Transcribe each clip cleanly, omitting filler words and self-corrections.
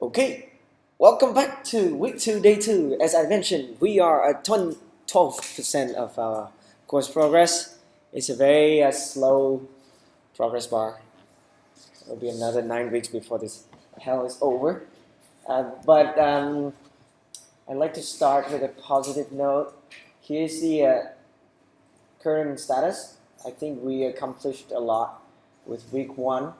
Okay, welcome back to week 2, day 2. As I mentioned, we are at 12% of our course progress. It's a very slow progress bar. It'll be another 9 weeks before this hell is over. But I'd like to start with a positive note. Here's the current status. I think we accomplished a lot with week 1.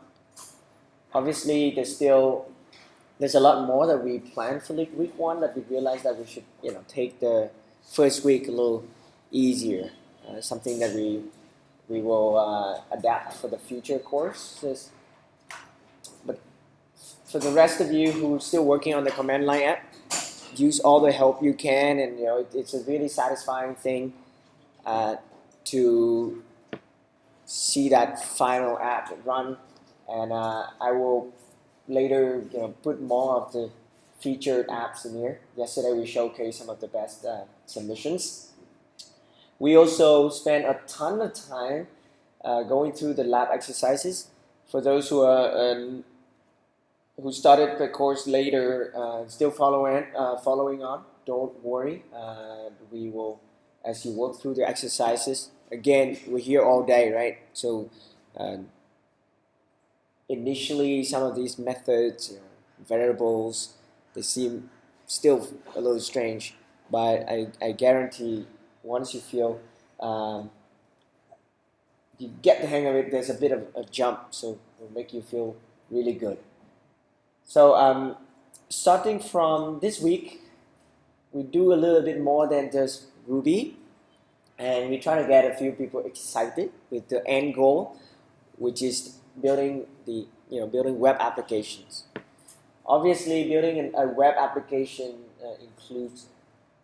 Obviously, there's a lot more that we planned for week 1 that we realized that we should take the first week a little easier. Something that we will adapt for the future courses. But for the rest of you who are still working on the command line app, use all the help you can, and it's a really satisfying thing to see that final app run. And I will later put more of the featured apps in here. Yesterday we showcased some of the best submissions. We also spent a ton of time going through the lab exercises. For those who started the course later, still following on, don't worry. We will, as you work through the exercises, again, we're here all day, right? So initially, some of these methods, variables, they seem still a little strange, but I guarantee once you feel you get the hang of it, there's a bit of a jump, so it will make you feel really good. So starting from this week, we do a little bit more than just Ruby, and we try to get a few people excited with the end goal, which is building web applications. Obviously, building a web application includes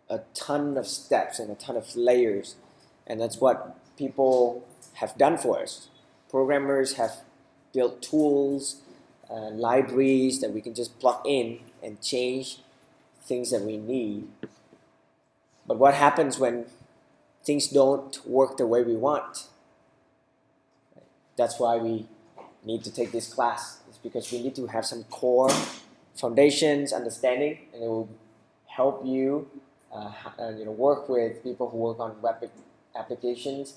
a ton of steps and a ton of layers, and that's what people have done for us. Programmers have built tools, libraries that we can just plug in and change things that we need. But what happens when things don't work the way we want? That's why we need to take this class. It's because we need to have some core foundations, understanding, and it will help you work with people who work on web applications,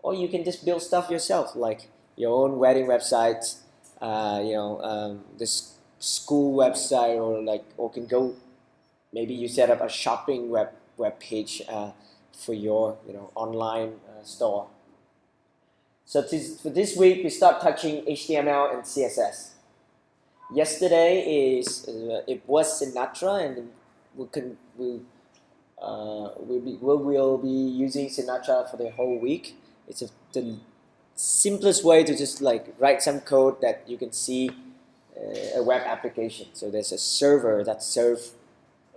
or you can just build stuff yourself, like your own wedding websites, this school website, or can go, maybe you set up a shopping web page for your online store. So for this week, we start touching HTML and CSS. Yesterday it was Sinatra, and we'll be using Sinatra for the whole week. It's the simplest way to just write some code that you can see a web application. So there's a server that serves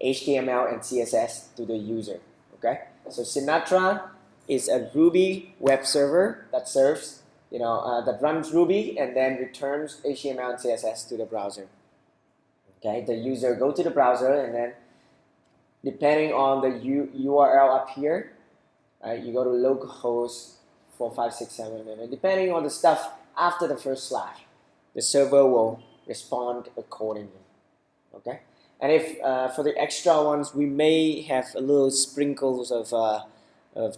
HTML and CSS to the user. Okay, so Sinatra is a Ruby web server that serves, that runs Ruby and then returns HTML and CSS to the browser. Okay, the user go to the browser, and then depending on the URL up here, right, you go to localhost 4567, and depending on the stuff after the first slash, the server will respond accordingly. Okay, and if for the extra ones, we may have a little sprinkles of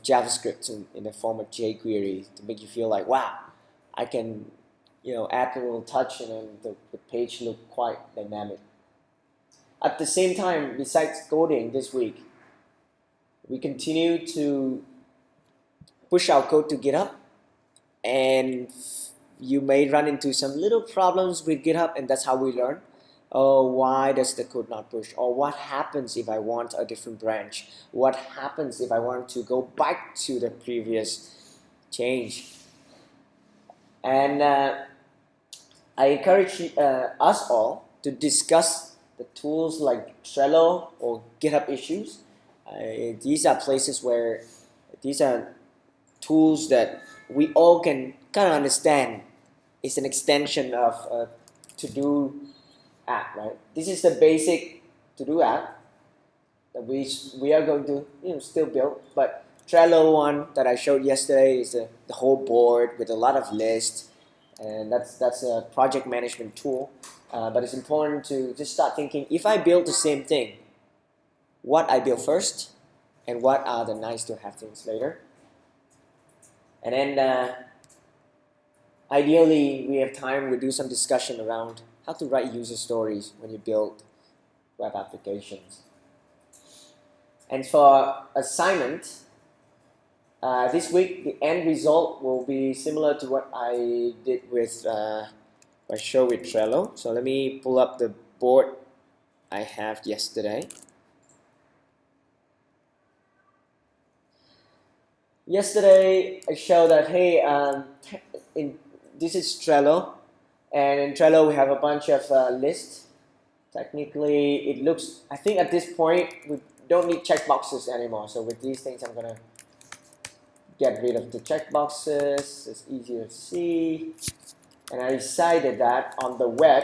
JavaScript in the form of jQuery to make you feel like, wow, I can add a little touch, and then the page look quite dynamic. At the same time, besides coding this week, we continue to push our code to GitHub, and you may run into some little problems with GitHub, and that's how we learn. Oh, why does the code not push? Or what happens if I want a different branch? What happens if I want to go back to the previous change? And I encourage us all to discuss the tools like Trello or GitHub issues. These are places where these are tools that we all can kind of understand. It's an extension of a to-do app, right? This is the basic to-do app that we are going to still build. But Trello one that I showed yesterday is the whole board with a lot of lists, and that's a project management tool. But it's important to just start thinking, if I build the same thing, what I build first, and what are the nice to have things later. And then ideally, we have time, we do some discussion around how to write user stories when you build web applications. And for assignment, this week, the end result will be similar to what I did with, I show with Trello. So let me pull up the board I have yesterday. Yesterday, I showed that, hey, this is Trello. And in Trello, we have a bunch of lists. Technically, it looks, I think at this point, we don't need checkboxes anymore. So with these things, I'm going to get rid of the checkboxes. It's easier to see. And I decided that on the web,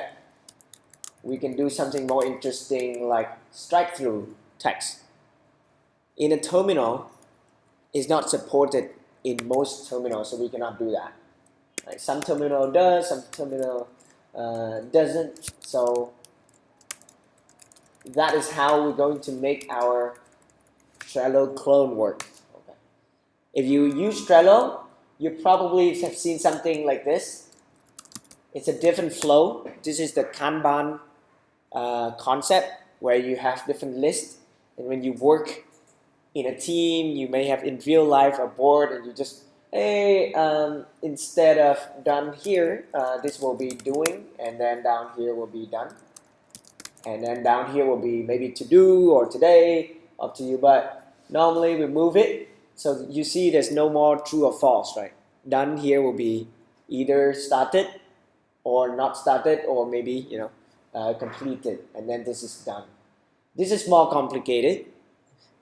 we can do something more interesting like strike-through text. In a terminal, it's not supported in most terminals, so we cannot do that. Right? Some terminal does, some terminal doesn't. So that is how we're going to make our Trello clone work. Okay. If you use Trello, you probably have seen something like this. It's a different flow. This is the Kanban concept where you have different lists, and when you work in a team, you may have in real life a board, and you just, hey, instead of done here, this will be doing, and then down here will be done, and then down here will be maybe to do or today, up to you. But normally we move it, so you see there's no more true or false, right? Done here will be either started or not started, or maybe completed, and then this is done. This is more complicated.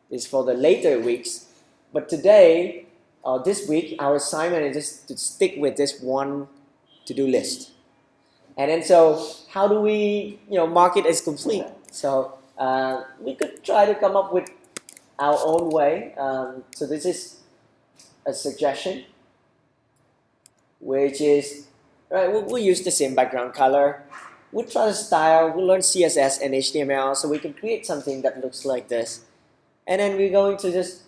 It's for the later weeks, but today or this week, our assignment is just to stick with this one to-do list. And then so how do we mark it as complete? So we could try to come up with our own way. So this is a suggestion, which is, right, we'll use the same background color. We'll try the style. We'll learn CSS and HTML so we can create something that looks like this. And then we're going to just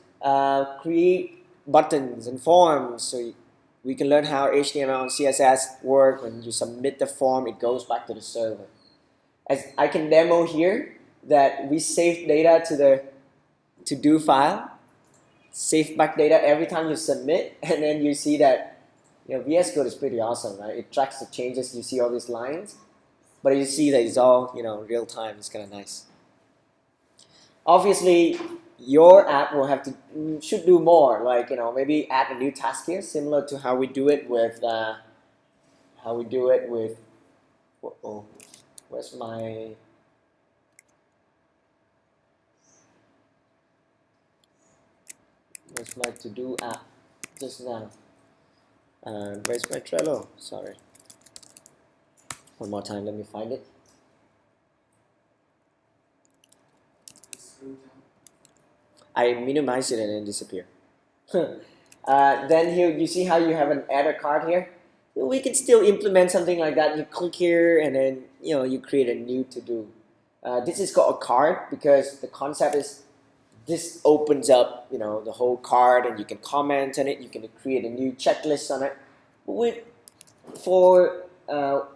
create buttons and forms so we can learn how HTML and CSS work. When you submit the form, it goes back to the server. As I can demo here that we save data to the to-do file, save back data every time you submit, and then you see that VS Code is pretty awesome, right? It tracks the changes. You see all these lines, but you see that it's all real time. It's kind of nice. Obviously, your app will have to should do more, like maybe add a new task here, similar to how we do it with where's my to-do app just now? Where's my Trello? Sorry. One more time, let me find it. I minimize it and then disappear. Then here, you see how you have an add a card here? We can still implement something like that. You click here and then you create a new to-do. This is called a card because the concept is this opens up the whole card, and you can comment on it. You can create a new checklist on it.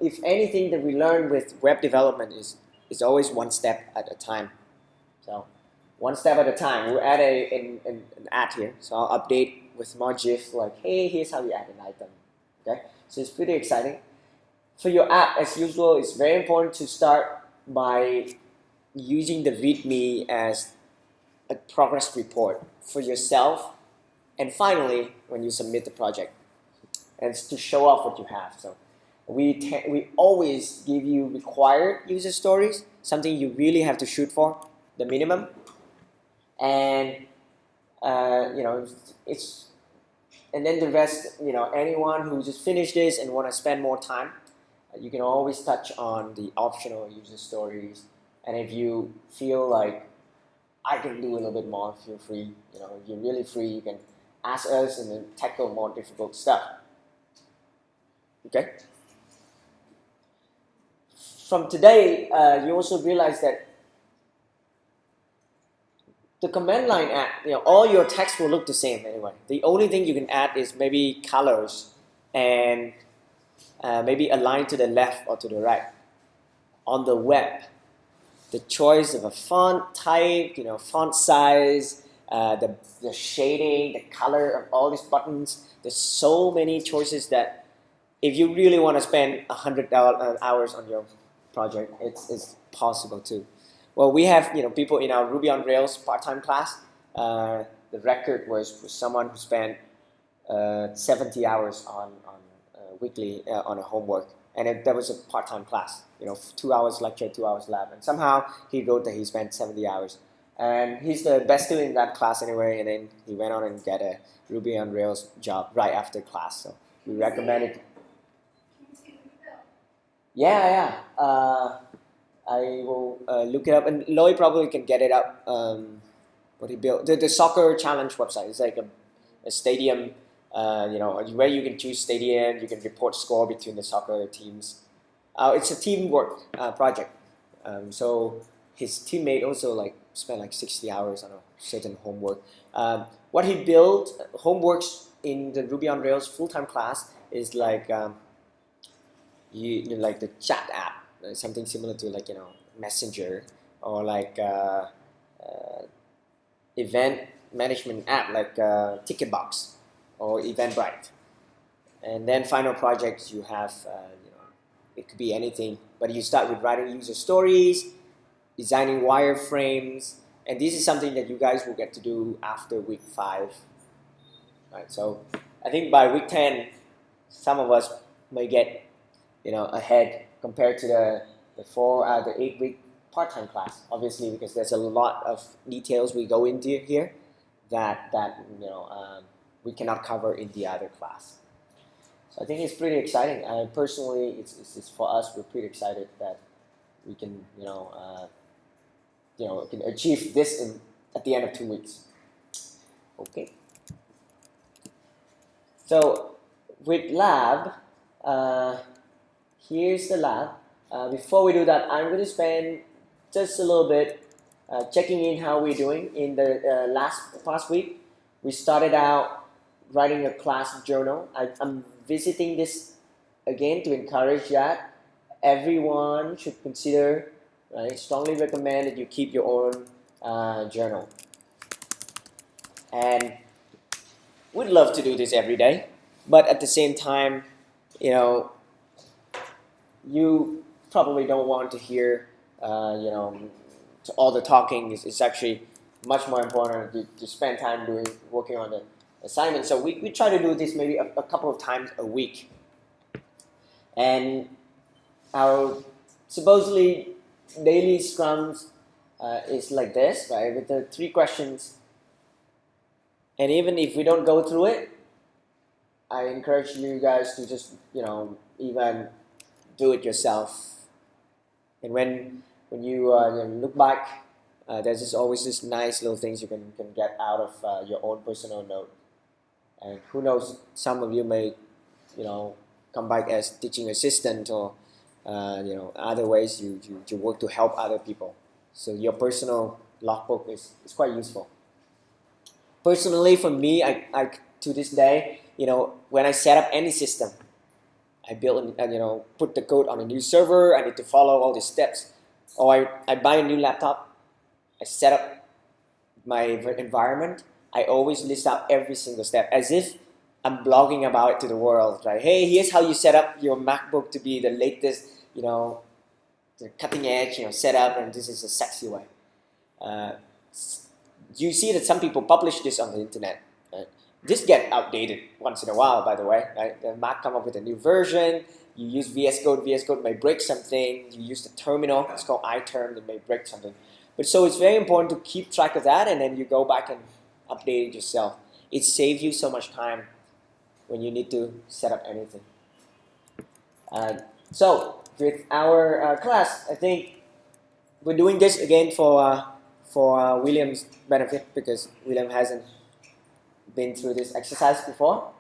If anything that we learn with web development is always one step at a time. So one step at a time. We'll add an ad here. So I'll update with more GIFs like, hey, here's how you add an item. Okay, so it's pretty exciting. For your app, as usual, it's very important to start by using the README as a progress report for yourself, and finally, when you submit the project, and it's to show off what you have. So we always give you required user stories, something you really have to shoot for, the minimum, and and then the rest, anyone who just finished this and want to spend more time, you can always touch on the optional user stories. And if you feel like I can do a little bit more, feel free. If you're really free, you can ask us and then tackle more difficult stuff. Okay? from today, you also realize that the command line add, all your text will look the same anyway. The only thing you can add is maybe colors and maybe align to the left or to the right. On the web, the choice of a font type, font size, the shading, the color of all these buttons. There's so many choices that if you really want to spend 100 hours on your project, it's possible too. Well, we have people in our Ruby on Rails part-time class. The record was for someone who spent 70 hours on weekly on a homework, and that was a part-time class. 2 hours lecture, 2 hours lab, and somehow he wrote that he spent 70 hours. And he's the best student in that class anyway, and then he went on and got a Ruby on Rails job right after class. So we recommend it. Yeah. I will look it up, and Lloyd probably can get it up. What he built, the soccer challenge website. It's like a stadium, where you can choose stadium, you can report score between the soccer teams. It's a teamwork project. So his teammate also spent 60 hours on a certain homework. What he built, homeworks in the Ruby on Rails full-time class is like the chat app, something similar to Messenger, or event management app like Ticketbox or Eventbrite. And then final projects you have, it could be anything, but you start with writing user stories, designing wireframes, and this is something that you guys will get to do after week 5. Right, so I think by week 10, some of us may get ahead compared to the 8-week part-time class, obviously, because there's a lot of details we go into here that we cannot cover in the other class. So I think it's pretty exciting. Personally, it's for us. We're pretty excited that we can can achieve this at the end of 2 weeks. Okay. So with lab, here's the lab. Before we do that, I'm going to spend just a little bit checking in how we're doing. In the past week, we started out writing a class journal. I'm visiting this again to encourage that everyone should consider, strongly recommend that you keep your own journal. And we'd love to do this every day, but at the same time, you probably don't want to hear, all the talking. It's actually much more important to spend time working on the assignment. So we try to do this maybe a couple of times a week. And our supposedly daily scrums is like this, right? With the 3 questions. And even if we don't go through it, I encourage you guys to just, even do it yourself. And when you look back, there's just always this nice little things you can get out of your own personal note. And who knows, some of you may, come back as teaching assistant, or other ways you work to help other people. So your personal logbook is quite useful. Personally, for me, I to this day, when I set up any system, I build and put the code on a new server. I need to follow all these steps. Or I buy a new laptop. I set up my environment. I always list out every single step as if I'm blogging about it to the world, right? Hey, here's how you set up your MacBook to be the latest, the cutting edge, setup, and this is a sexy way. You see that some people publish this on the internet. Right? This get outdated once in a while, by the way. Right? The Mac come up with a new version. You use VS Code. VS Code may break something. You use the terminal. It's called iTerm. It may break something. But so it's very important to keep track of that, and then you go back and update it yourself. It saves you so much time when you need to set up anything. So with our class, I think we're doing this again for William's benefit, because William hasn't been through this exercise before.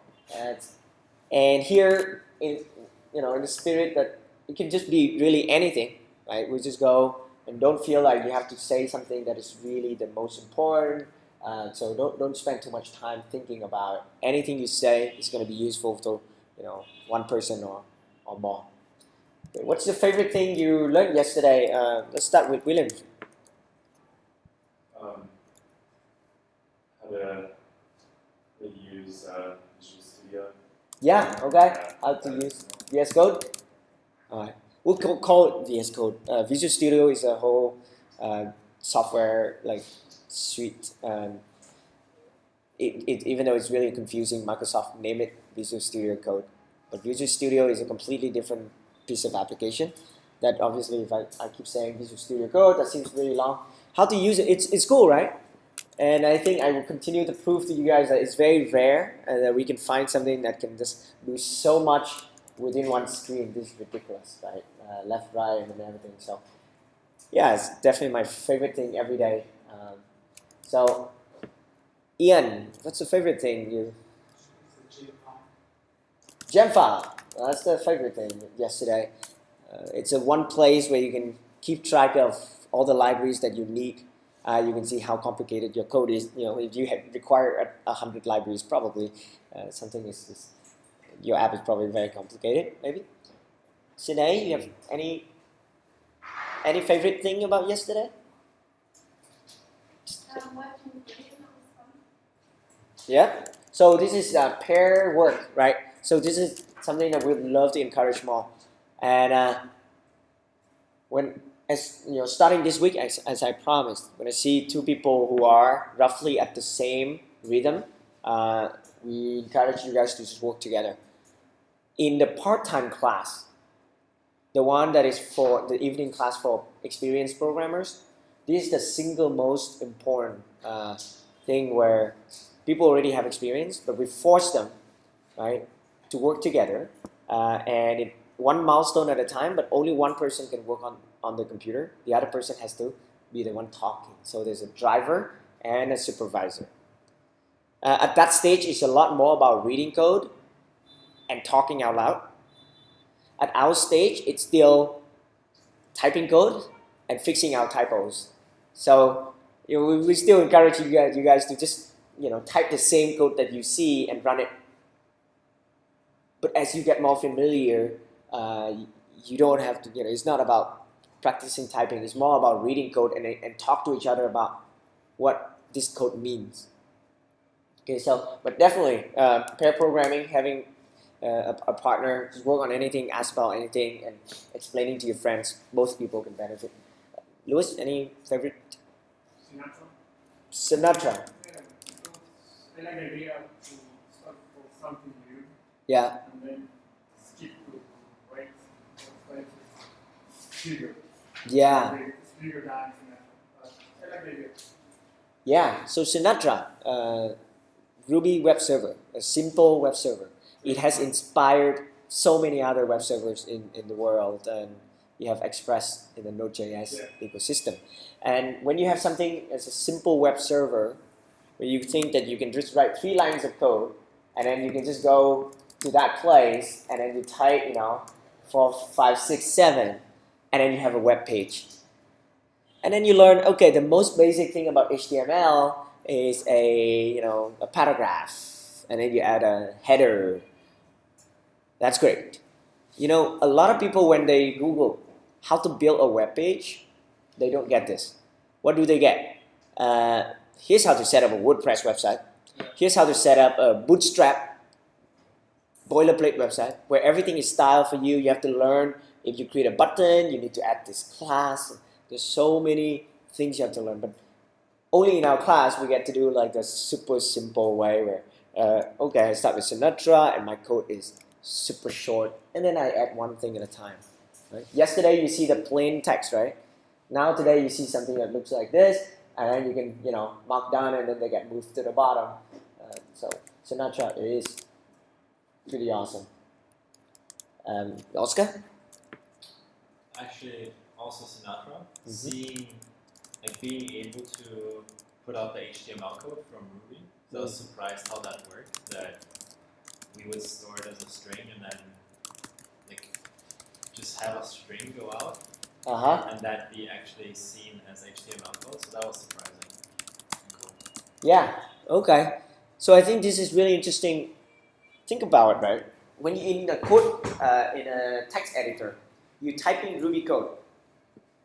And here, in the spirit that it can just be really anything. right? We just go and don't feel like you have to say something that is really the most important. So don't spend too much time thinking about anything you say is going to be useful to one person or more. Okay, what's your favorite thing you learned yesterday? Let's start with William. How to use Visual Studio. Yeah, okay. How to use VS Code? Alright. We'll call it VS Code. Visual Studio is a whole software like suite. Even though it's really confusing, Microsoft named it Visual Studio Code. But Visual Studio is a completely different piece of application that obviously if I keep saying Visual Studio Code, that seems really long. How to use it, it's cool, right? And I think I will continue to prove to you guys that it's very rare and that we can find something that can just do so much within one screen. This is ridiculous, right? Left, right, and everything. So yeah, it's definitely my favorite thing every day. So Ian, what's the favorite thing you? Gem file. That's the favorite thing yesterday. It's a one place where you can keep track of all the libraries that you need. You can see how complicated your code is. If you require 100 libraries, probably something is your app is probably very complicated. Maybe. Sinead, you have any favorite thing about yesterday? Yeah. So this is pair work, right? So this is something that we'd love to encourage more. And starting this week, as I promised, when I see two people who are roughly at the same rhythm, we encourage you guys to just work together. In the part-time class, the one that is for the evening class for experienced programmers, this is the single most important thing where people already have experience, but we force them, right, to work together, and one milestone at a time, but only one person can work on the computer. The other person has to be the one talking. So there's a driver and a supervisor. At that stage, it's a lot more about reading code and talking out loud. At our stage, it's still typing code and fixing our typos. So we still encourage you guys to just type the same code that you see and run it. But as you get more familiar, you don't have to. It's not about practicing typing. It's more about reading code and talk to each other about what this code means. Okay, but definitely pair programming, having a partner, just work on anything, ask about anything, and explaining to your friends. Both people can benefit. Louis, any favorite? Sinatra. Yeah, I like the idea to start for something new. Yeah. And then skip to right figure. Yeah. Figure dance. I like the idea. Yeah. So Sinatra, Ruby web server, a simple web server. It has inspired so many other web servers in the world, and you have Express in the Node.js ecosystem. And when you have something as a simple web server, where you think that you can just write 3 lines of code, and then you can just go to that place, and then you type, 4, 5, 6, 7, and then you have a web page. And then you learn, okay, the most basic thing about HTML is a paragraph, and then you add a header. That's great. A lot of people, when they Google how to build a web page, they don't get this. What do they get? Here's how to set up a WordPress website. Here's how to set up a Bootstrap boilerplate website where everything is styled for you. You have to learn if you create a button, you need to add this class. There's so many things you have to learn. But only in our class we get to do like the super simple way where, okay, I start with Sinatra and my code is super short, and then I add one thing at a time. Right? Yesterday you see the plain text, right? Now today you see something that looks like this, and then you can mark down, and then they get moved to the bottom. So Sinatra is pretty awesome. Oscar? Actually, also Sinatra, being able to put out the HTML code from Ruby. So I was surprised how that worked. That we would store it as a string and then just have a string go out. and that be actually seen as HTML code. So that was surprising. Cool. Yeah. Okay. So I think this is really interesting. Think about it, right? When you're in a code, in a text editor, you type in Ruby code.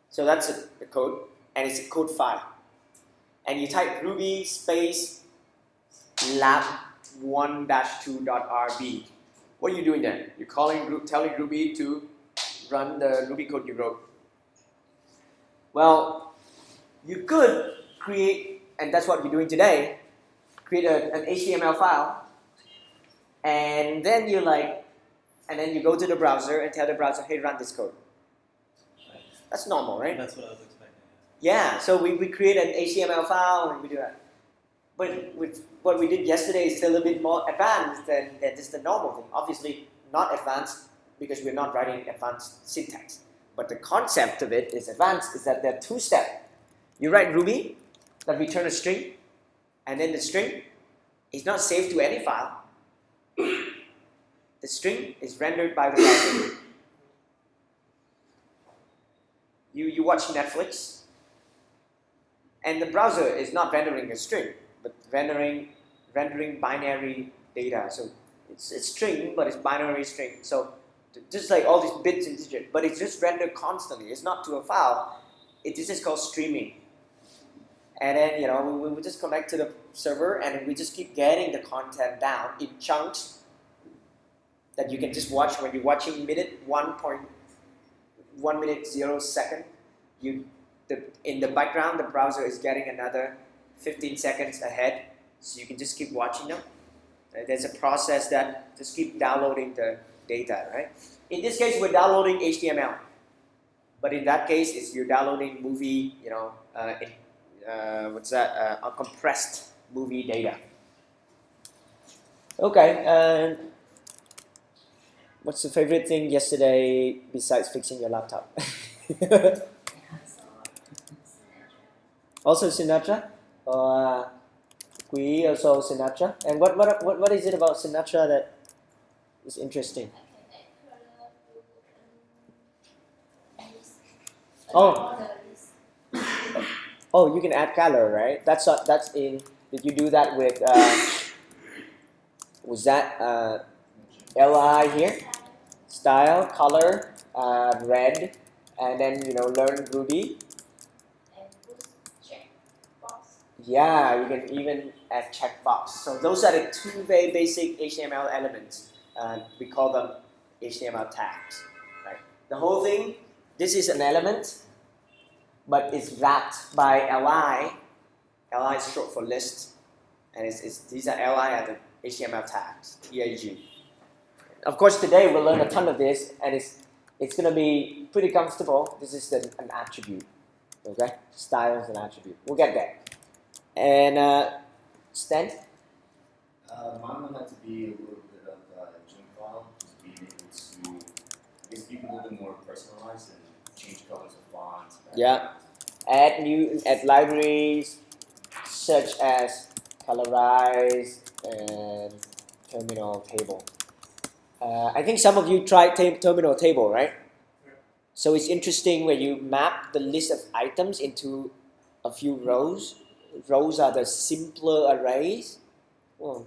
So that's the code, and it's a code file. And you type Ruby space lab1-2.rb. What are you doing there? You're telling Ruby to run the Ruby code you wrote. Well, you could create, and that's what we're doing today, create an HTML file, and then you go to the browser and tell the browser, hey, run this code. That's normal, right? That's what I was expecting. Yeah, so we create an HTML file and we do that. But with what we did yesterday is still a bit more advanced than just the normal thing. Obviously, not advanced because we're not writing advanced syntax. But the concept of it is advanced, is that there are two steps. You write Ruby that return a string, and then the string is not saved to any file. The string is rendered by the browser. You watch Netflix, and the browser is not rendering a string, but rendering binary data. So it's a string, but it's binary string. So just like all these bits and digits, but it's just rendered constantly. It's not to a file. This is called streaming. And then we just connect to the server, and we just keep getting the content down in chunks that you can just watch when you're watching minute 1.1 minute 0 second. In the background, the browser is getting another 15 seconds ahead, so you can just keep watching them. There's a process that just keep downloading the data, right? In this case, we're downloading HTML, but in that case, you're downloading movie, a compressed movie data. Okay. What's your favorite thing yesterday besides fixing your laptop? Also Sinatra? Or we also Sinatra? And what is it about Sinatra that is interesting? Oh, you can add color, right? That's in. Did you do that with? Was that LI here? Style, color, red, and then learn Ruby. Yeah, you can even add checkbox. So those are the two very basic HTML elements. We call them HTML tags. Right? The whole thing, this is an element, but it's wrapped by LI. LI is short for list, and these are LI are the HTML tags, TAG. Of course, today we'll learn a ton of this, and it's going to be pretty comfortable. This is an attribute. Okay, style is an attribute. We'll get there. And Stan? Mine would like to be a little bit of gem file, just being able to, I guess, be a little bit more personalized and change colors of fonts. Yeah. Add libraries such as colorize and terminal table. I think some of you tried terminal table, right? So it's interesting when you map the list of items into a few rows. Rows are the simpler arrays. Well,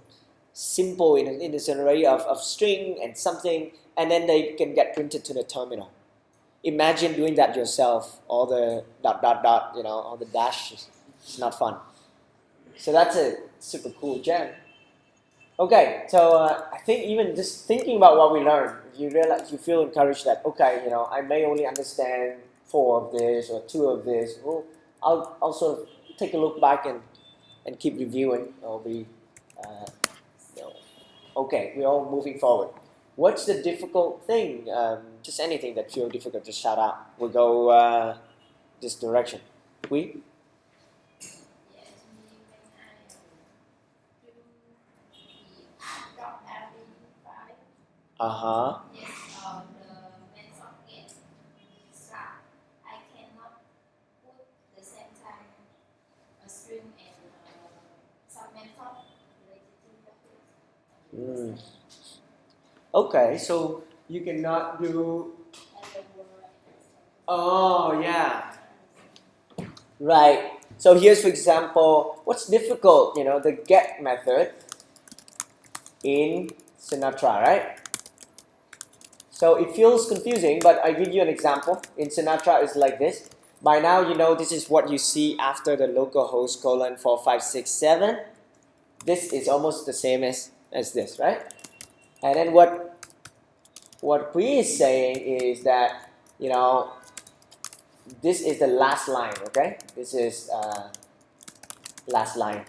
simple in this array of string and something, and then they can get printed to the terminal. Imagine doing that yourself. All the ... all the dashes. It's not fun. So that's a super cool gem. Okay, so I think even just thinking about what we learned, you feel encouraged that I may only understand 4 of this or 2 of this. Well, I'll sort of take a look back and keep reviewing. I'll be okay. We're all moving forward. What's the difficult thing? Just anything that feels difficult, just shout out. We'll go this direction. We? Uh-huh. Yes, the main socket start. I cannot put the same time a string and some method related to that. Okay, so you cannot do Oh, yeah. Right. So here's, for example, what's difficult, the get method in Sinatra, right? So it feels confusing, but I give you an example. In Sinatra, it's like this. By now, you know this is what you see after the localhost colon 4567. This is almost the same as this, right? And then what Kui is saying is that, this is the last line, okay? This is last line.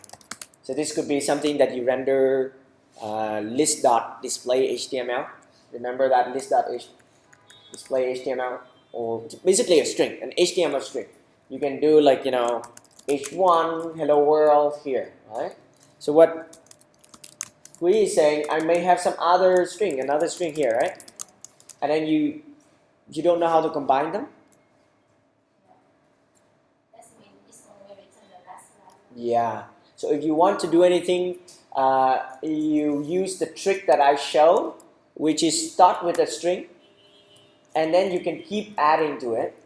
So this could be something that you render list.display HTML. Remember that list.display HTML, or basically a string, an HTML string. You can do like, h1 hello world here, right? So what Kui is saying, I may have some other string, another string here, right? And then you don't know how to combine them? That means it's only written the last line. Yeah. So if you want to do anything, you use the trick that I showed, which is start with a string, and then you can keep adding to it,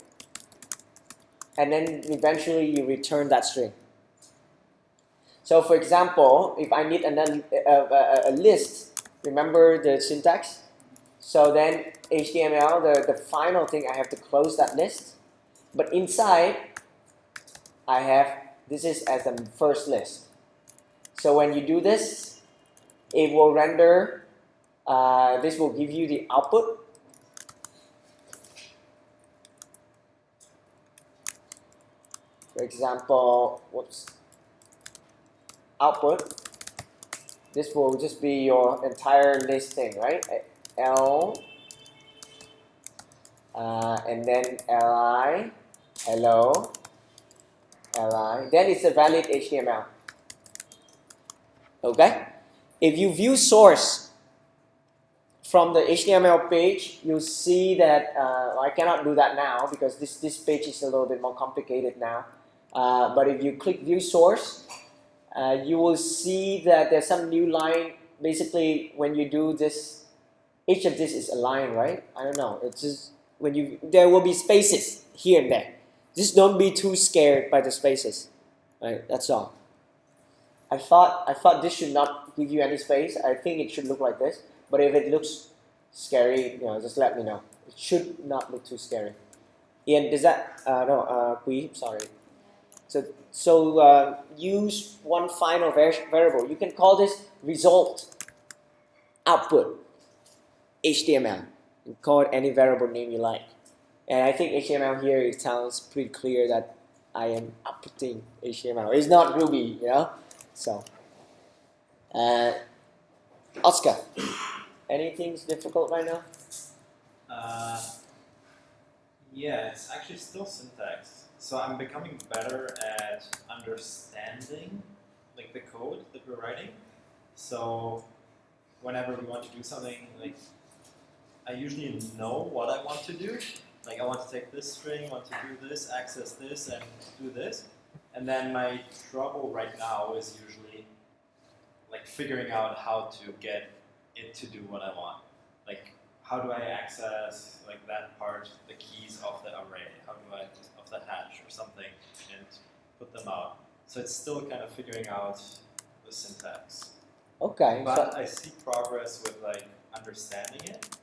and then eventually you return that string. So for example, if I need a list, remember the syntax? So then HTML, the final thing, I have to close that list, but inside I have, this is as the first list. So when you do this, it will render, this will give you the output. For example, output. This will just be your entire listing, right? L, and then li, hello, li. Then it's a valid HTML. Okay? If you view source from the HTML page, you'll see that I cannot do that now because this page is a little bit more complicated now. But if you click view source, you will see that there's some new line. Basically, when you do this, each of this is a line, right? I don't know. It's just there will be spaces here and there. Just don't be too scared by the spaces, right? That's all. I thought this should not give you any space. I think it should look like this. But if it looks scary, just let me know. It should not look too scary. Ian, does that? No, Kui, sorry. So use one final variable. You can call this result output HTML. You can call it any variable name you like. And I think HTML here, it sounds pretty clear that I am outputting HTML. It's not Ruby, So, Oscar, anything's difficult right now? Yeah, it's actually still syntax. So I'm becoming better at understanding like the code that we're writing. So whenever we want to do something, like I usually know what I want to do. Like I want to take this string, want to do this, access this, and do this. And then my trouble right now is usually like figuring out how to get it to do what I want. Like how do I access like that part, the keys of the array? How do I of the hash or something and put them out? So it's still kind of figuring out the syntax. Okay. But I see progress with like understanding it,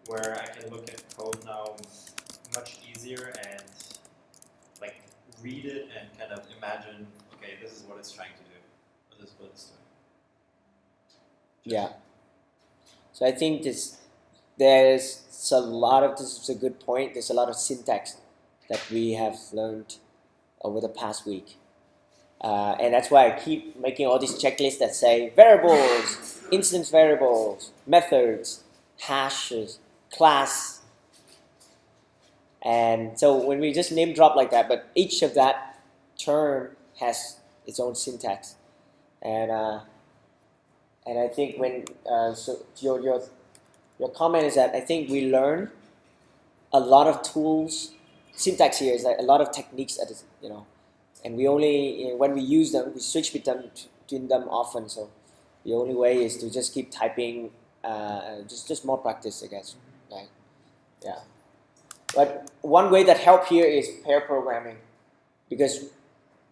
where I can look at code now much easier and like read it and kind of imagine, okay, this is what it's trying to do. This is what it's doing. Yeah. So I think this is a good point. There's a lot of syntax that we have learned over the past week. And that's why I keep making all these checklists that say variables, instance variables, methods, hashes, class. And so when we just name drop like that, but each of that term has its own syntax. And I think when so your comment is that I think we learn a lot of tools. Syntax here is like a lot of techniques that is, and we only when we use them, we switch between them often. So the only way is to just keep typing, just more practice, I guess, right? Yeah. But one way that help here is pair programming, because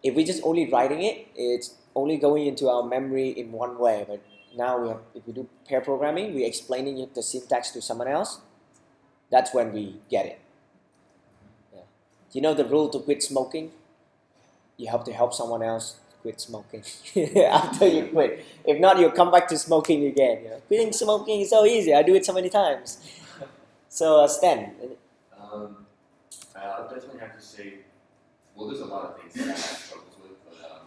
if we just only writing it, it's only going into our memory in one way. But now if we do pair programming, we're explaining the syntax to someone else. That's when we get it. Yeah. You know the rule to quit smoking? You have to help someone else quit smoking after you quit. If not, you'll come back to smoking again. You know? Quitting smoking is so easy. I do it so many times. So Stan. I would definitely have to say, well, there's a lot of things that I have struggles with, but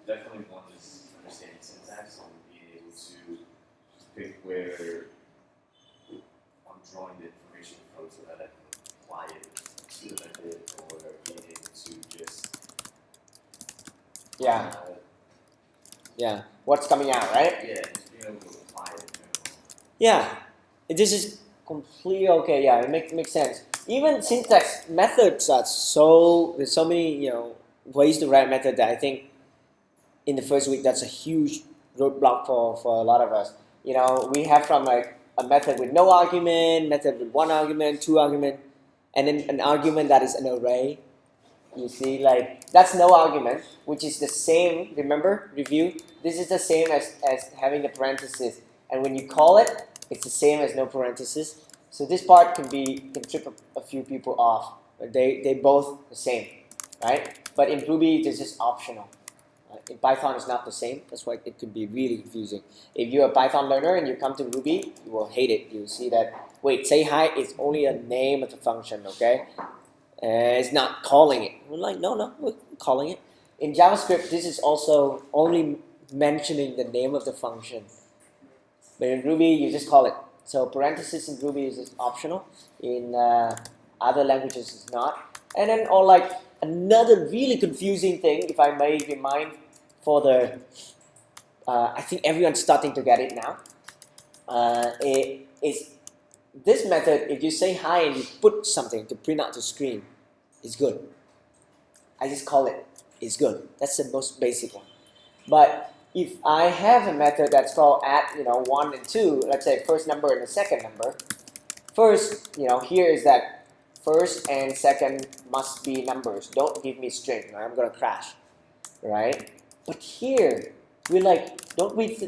definitely one is understanding syntax and being able to pick where I'm drawing the information from so that I can apply it to the method, or being able to just Yeah. Yeah. What's coming out, right? yeah, just being able to apply it in general. Yeah. This is completely okay. Yeah, it makes sense. Even syntax methods are there's so many ways to write method that I think in the first week that's a huge roadblock for a lot of us. We have from like a method with no argument, method with one argument, two argument, and then an argument that is an array. You see, like that's no argument, which is the same. Remember, review. This is the same as having a parenthesis, and when you call it, it's the same as no parenthesis. So this part can trip a few people off. But they both the same, right? But in Ruby, it's just optional. In Python, it's not the same. That's why it could be really confusing. If you're a Python learner and you come to Ruby, you will hate it. You'll see that, wait, say hi is only a name of the function, okay? It's not calling it. We're like, no, we're calling it. In JavaScript, this is also only mentioning the name of the function. But in Ruby, you just call it. So parentheses in Ruby is just optional. In other languages, it's not. And then, or like another really confusing thing, if I may remind for the, I think everyone's starting to get it now. Is this method, if you say hi and you put something to print out the screen, it's good. I just call it, it's good. That's the most basic one. But if I have a method that's called add, 1 and 2, let's say first number and the second number. First, here is that first and second must be numbers. Don't give me string, right? I'm gonna crash, right? But here, we're like, don't we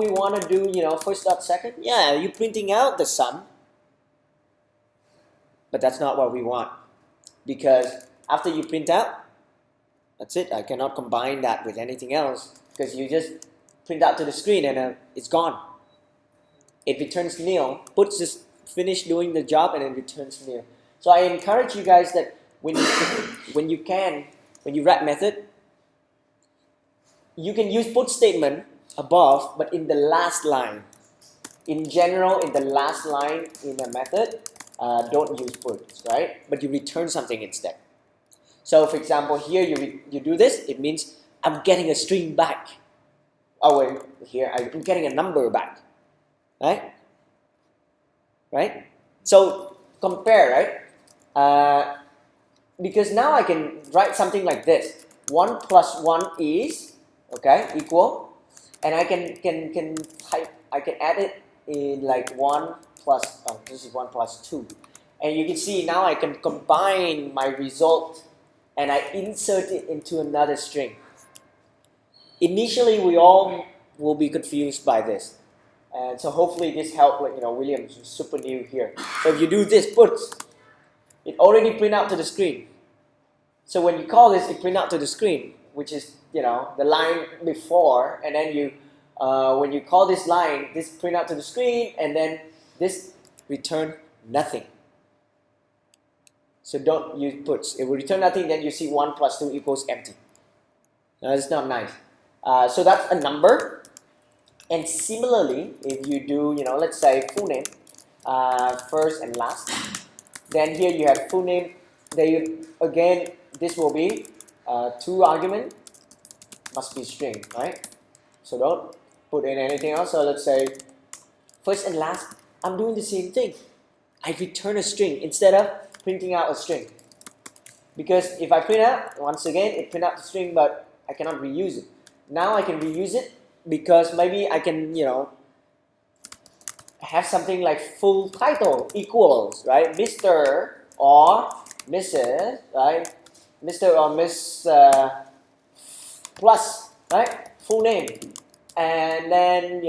want to do, first dot second? Yeah, you're printing out the sum. But that's not what we want. Because after you print out, that's it. I cannot combine that with anything else. Because you just print out to the screen and it's gone. It returns nil. Puts just finish doing the job and then returns nil. So I encourage you guys that when you write method, you can use put statement above, but in the last line. In general, in the last line in a method, don't use puts, right? But you return something instead. So for example, here you do this, it means I'm getting a string back. Oh, wait, here I'm getting a number back, right? Right? So compare, right? Because now I can write something like this: 1 plus 1 is, okay, equal, and I can type. I can add it in like 1 plus. Oh, this is 1 plus 2, and you can see now I can combine my result, and I insert it into another string. Initially, we all will be confused by this. And so hopefully this helped, William is super new here. So if you do this puts, it already print out to the screen. So when you call this, it print out to the screen, which is, the line before. And then when you call this line, this print out to the screen, and then this return nothing. So don't use puts. It will return nothing, then you see 1 plus 2 equals empty. Now, that's not nice. So that's a number. And similarly, if you do, let's say full name, first and last, then here you have full name. Again, this will be 2 argument, must be string, right? So don't put in anything else. So let's say first and last, I'm doing the same thing. I return a string instead of printing out a string. Because if I print out, once again, it print out the string, but I cannot reuse it. Now I can reuse it because maybe I can, have something like full title equals, right? Mr. or Mrs., right? Mr. or Miss plus, right? Full name. And then,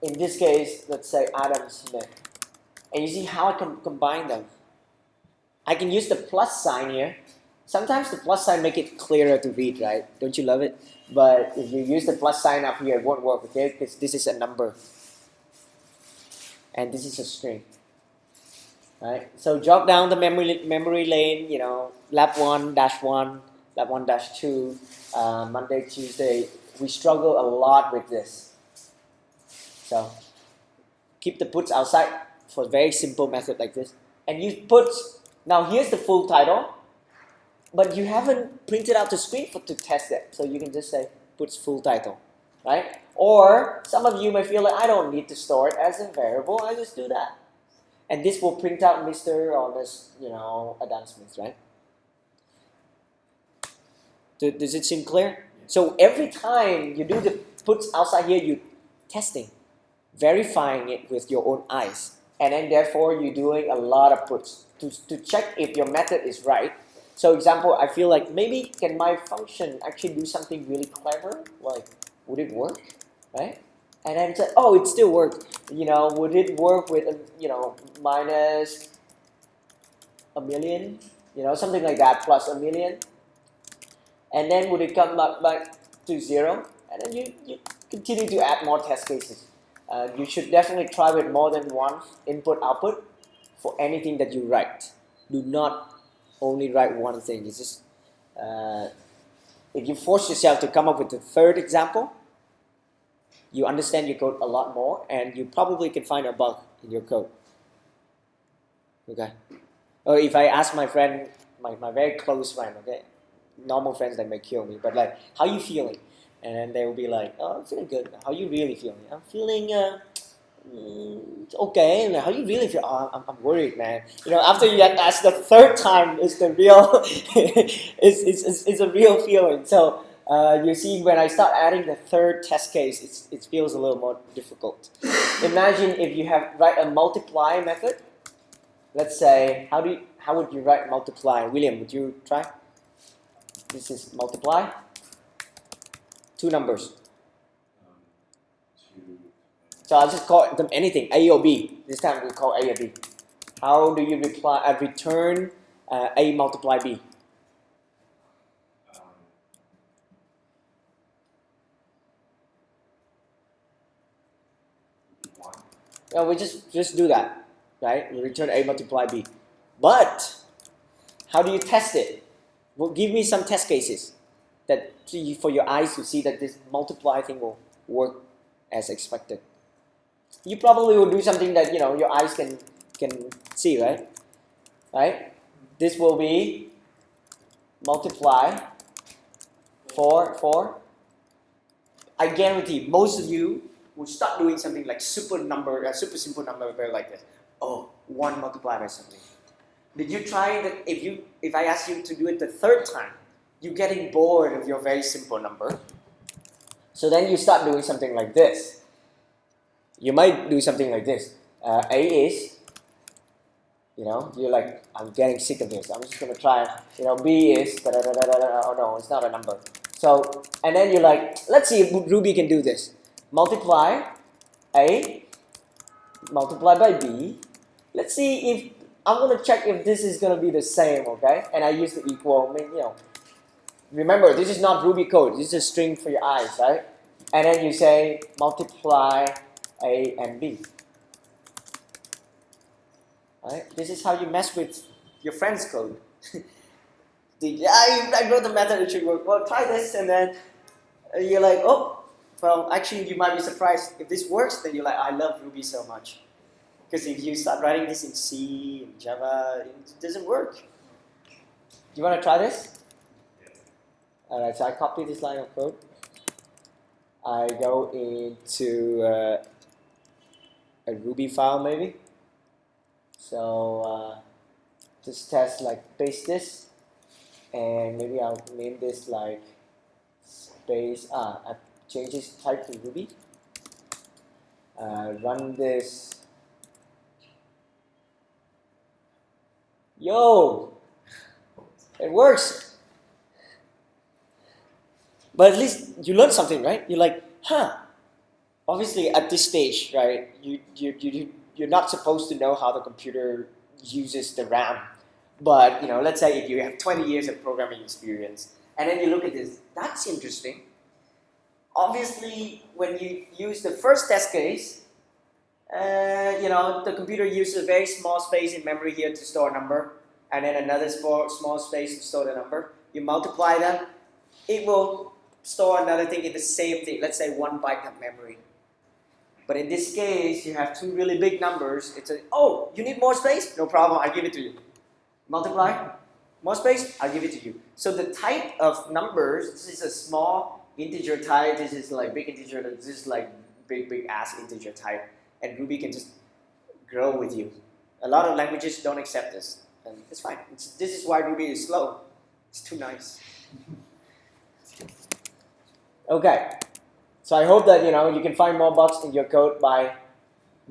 in this case, let's say Adam Smith. And you see how I can combine them. I can use the plus sign here. Sometimes the plus sign make it clearer to read, right? Don't you love it? But if you use the plus sign up here, it won't work, okay? Because this is a number. And this is a string. Right? So jot down the memory lane, lab 1-1, lab 1-2, Monday, Tuesday. We struggle a lot with this. So keep the puts outside for a very simple method like this. And use puts. Now here's the full title, but you haven't printed out the screen to test it. So you can just say puts full title, right? Or some of you may feel like I don't need to store it as a variable. I just do that. And this will print out Mr. or Miss, Adam Smith, right? Does it seem clear? So every time you do the puts outside here, you're testing, verifying it with your own eyes. And then therefore you're doing a lot of puts to check if your method is right. So example, I feel like maybe can my function actually do something really clever? Like, would it work, right? And then say, oh, it still worked. Would it work with, minus a million? Something like that, plus a million. And then would it come back to 0? And then you continue to add more test cases. You should definitely try with more than one input-output for anything that you write. Do not only write one thing. It's just, if you force yourself to come up with the third example, you understand your code a lot more, and you probably can find a bug in your code. Okay. Or if I ask my friend, my very close friend, okay, normal friends that may kill me, but like, how you feeling? And then they will be like, oh, I'm feeling good. How you really feeling? I'm feeling okay. Like, how you really feel? Oh, I'm worried, man. After you get asked the third time, it's the real, it's a real feeling. So you see, when I start adding the third test case, it feels a little more difficult. Imagine if you write a multiply method. Let's say, how would you write multiply? William, would you try? This is multiply. 2 numbers. 2. So I'll just call them anything, A or B. This time we'll call A or B. How do you return A multiply B? Well, we just do that, right? We return A multiply B. But how do you test it? Well, give me some test cases that for your eyes to see that this multiply thing will work as expected. You probably will do something that your eyes can see, right? Right? This will be multiply 4. I guarantee most of you will start doing something like super simple number like this. Oh, 1 multiplied by something. Did you try that? If I ask you to do it the third time, you're getting bored of your very simple number. So then you start doing something like this. You might do something like this. A is, you're like, I'm getting sick of this. I'm just going to try, B is, oh no, it's not a number. So, and then you're like, let's see if Ruby can do this. Multiply A, multiply by B. Let's see if, I'm going to check if this is going to be the same, okay? And I use the equal, remember, this is not Ruby code. This is a string for your eyes, right? And then you say, multiply A and B. Right? This is how you mess with your friend's code. I wrote the method, it should work. Well, try this, and then you're like, oh, well, actually, you might be surprised. If this works, then you're like, I love Ruby so much. Because if you start writing this in C, in Java, it doesn't work. Do you want to try this? Alright, so I copy this line of code. I go into a Ruby file maybe. So just test, like, paste this, and maybe I'll name this like space. I change this type to Ruby. Run this. Yo, it works. But at least you learn something, right? You're like, huh. Obviously, at this stage, right, you're not supposed to know how the computer uses the RAM. But, let's say if you have 20 years of programming experience, and then you look at this, that's interesting. Obviously, when you use the first test case, the computer uses a very small space in memory here to store a number, and then another small space to store the number. You multiply them, it will store another thing in the same thing, let's say 1 byte of memory. But in this case, you have 2 really big numbers. It's oh, you need more space? No problem, I'll give it to you. Multiply, more space, I'll give it to you. So the type of numbers, this is a small integer type, this is like big integer, this is like big ass integer type. And Ruby can just grow with you. A lot of languages don't accept this. And it's fine. This is why Ruby is slow. It's too nice. Okay. So I hope that you can find more bugs in your code by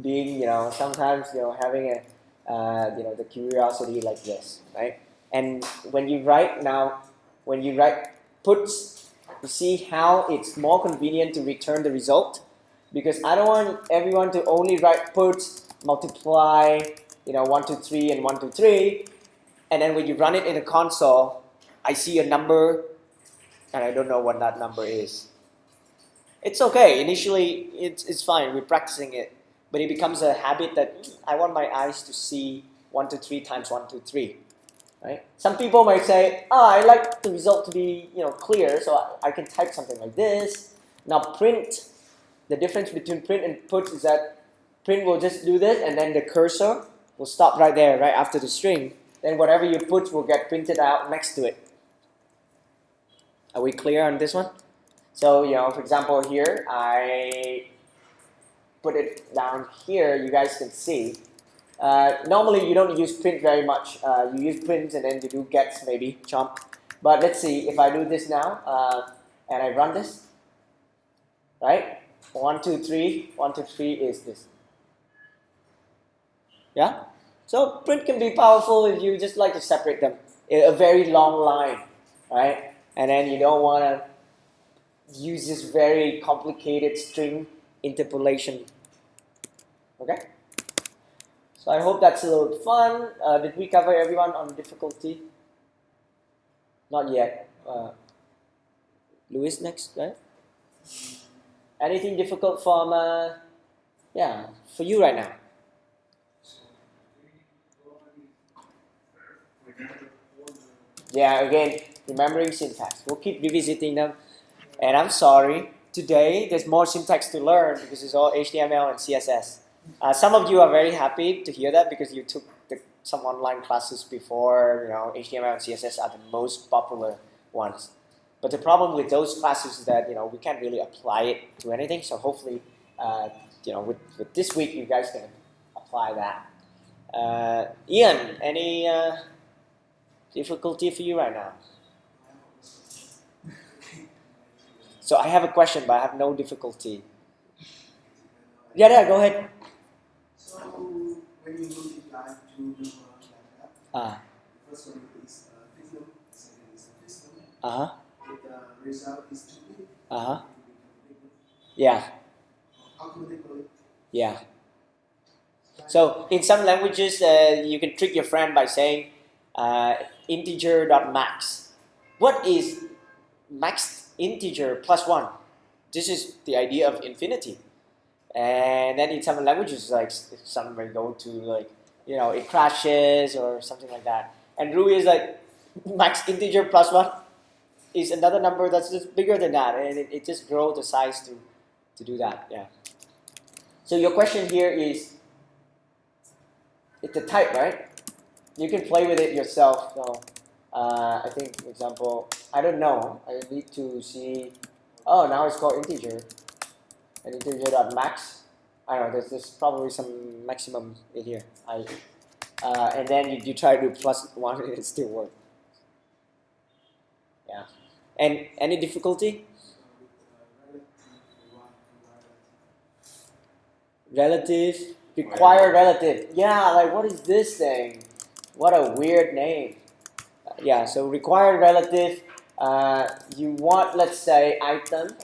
being sometimes having a the curiosity like this, right? And when you write puts, you see how it's more convenient to return the result, because I don't want everyone to only write puts, multiply 1 2 3 and 1 2 3, and then when you run it in the console, I see a number and I don't know what that number is. It's okay. Initially, it's fine. We're practicing it. But it becomes a habit that I want my eyes to see 1 2 3 times 1 2 3. Right? Some people might say, I like the result to be clear, so I can type something like this. Now print, the difference between print and put is that print will just do this, and then the cursor will stop right there, right after the string. Then whatever you put will get printed out next to it. Are we clear on this one? So, for example, here, I put it down here, you guys can see. Normally, you don't use print very much. You use print and then you do gets, maybe, chomp. But let's see, if I do this now, and I run this, right? 1 2 3, 1 2 3 is this. Yeah? So, print can be powerful if you just like to separate them. A very long line, right? And then you don't want to use this very complicated string interpolation. Okay? So I hope that's a little fun. Did we cover everyone on difficulty? Not yet. Louis next, right? Anything difficult from, for you right now? Yeah, again, remembering syntax. We'll keep revisiting them. And I'm sorry, today there's more syntax to learn because it's all HTML and CSS. Some of you are very happy to hear that because you took some online classes before. HTML and CSS are the most popular ones. But the problem with those classes is that we can't really apply it to anything. So hopefully, with this week you guys can apply that. Ian, any difficulty for you right now? So I have a question, but I have no difficulty. Yeah, go ahead. So when you multiply two numbers like that, the first one is Fisnum, the second is Fisnum. If the result is too big, yeah. Automatically. Yeah. So in some languages, you can trick your friend by saying integer.max. What is max integer plus 1? This is the idea of infinity. And then in some languages, like some may go to it crashes or something like that. And Ruby is like max integer plus 1 is another number that's just bigger than that, and it just grows the size to do that. Yeah. So your question here is, it's the type, right? You can play with it yourself. So I think, for example, I don't know. I need to see. Oh, now it's called integer. And integer.max. I don't know. There's probably some maximum in here. And then you try to do plus 1 and it still works. Yeah. And any difficulty? Relative. Require relative. Yeah, like what is this thing? What a weird name. Yeah, so required relative, you want, let's say, item.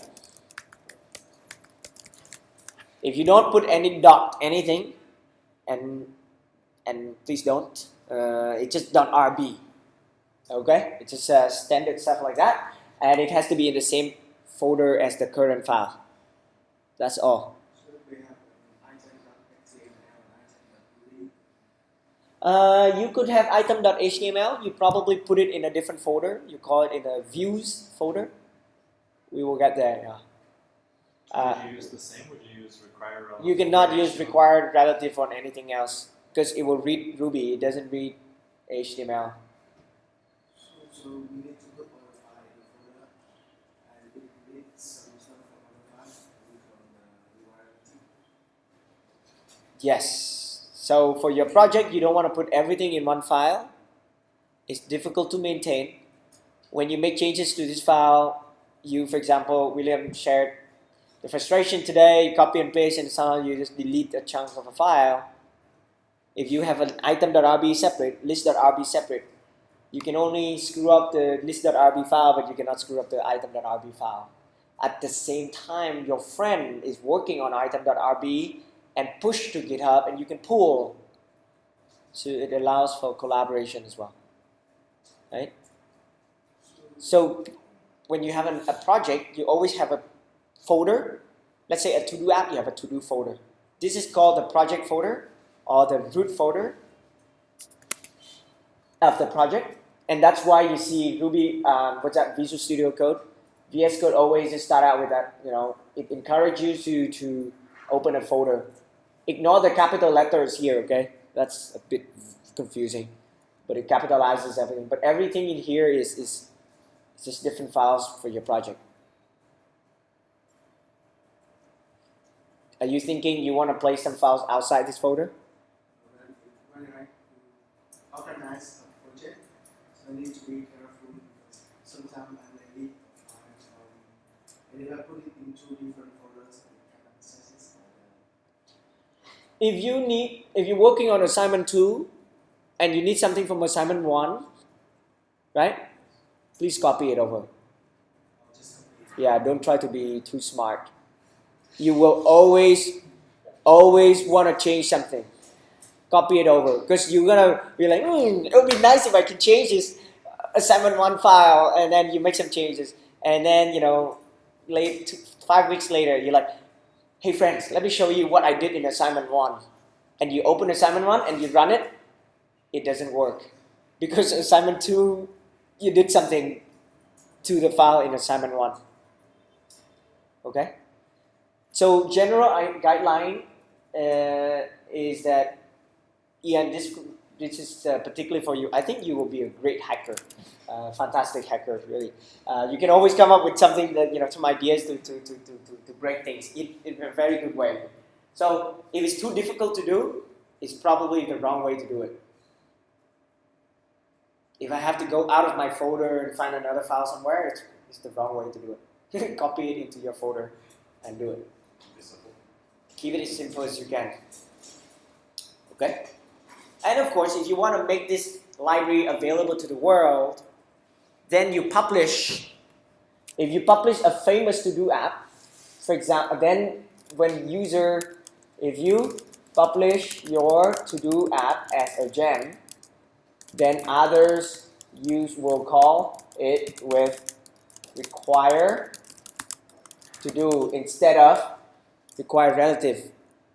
If you don't put any dot anything, and please don't, it's just .rb. Okay, it's just standard stuff like that, and it has to be in the same folder as the current file. That's all. So we have item.html and item.ruby. You could have item.html. You probably put it in a different folder. You call it in a views folder. We will get there. Yeah. Would you use the same? Would you use require relative? You cannot for use HTML? required relative on anything else because it will read Ruby. It doesn't read HTML. So we need to put our file in the folder, and if we need some stuff from our file, we can rewire it. Yes. So for your project, you don't want to put everything in one file. It's difficult to maintain. When you make changes to this file, for example, William shared the frustration today, copy and paste, and somehow you just delete a chunk of a file. If you have an item.rb separate, list.rb separate, you can only screw up the list.rb file, but you cannot screw up the item.rb file. At the same time, your friend is working on item.rb and push to GitHub, and you can pull. So it allows for collaboration as well, right? So when you have a project, you always have a folder. Let's say a to-do app, you have a to-do folder. This is called the project folder or the root folder of the project. And that's why you see Ruby, Visual Studio Code. VS Code always just start out with that, it encourages you to open a folder. Ignore the capital letters here, okay? That's a bit confusing, but it capitalizes everything. But everything in here is just different files for your project. Are you thinking you want to place some files outside this folder? When I organize a project, so I need to be careful because sometimes I may need files and if I put it in two different folders, it can access it. If you're working on assignment 2 and you need something from assignment 1, right? Please copy it over. Yeah, don't try to be too smart. You will always want to change something. Copy it over because you're gonna be like, it would be nice if I could change this assignment 1 file, and then you make some changes, and then 5 weeks later you're like, hey friends, let me show you what I did in assignment 1, and you open assignment 1 and you run it. It doesn't work because assignment 2 you did something to the file in assignment 1. Okay. So general guideline is that, this is particularly for you. I think you will be a great hacker, fantastic hacker, really. You can always come up with something that, some ideas to break things in a very good way. So if it's too difficult to do, it's probably the wrong way to do it. If I have to go out of my folder and find another file somewhere, it's the wrong way to do it. Copy it into your folder and do it. Keep it as simple as you can. Okay? And of course, if you want to make this library available to the world, then you publish. If you publish a famous to-do app, for example, then if you publish your to-do app as a gem, then others will call it with require to do instead of require relative,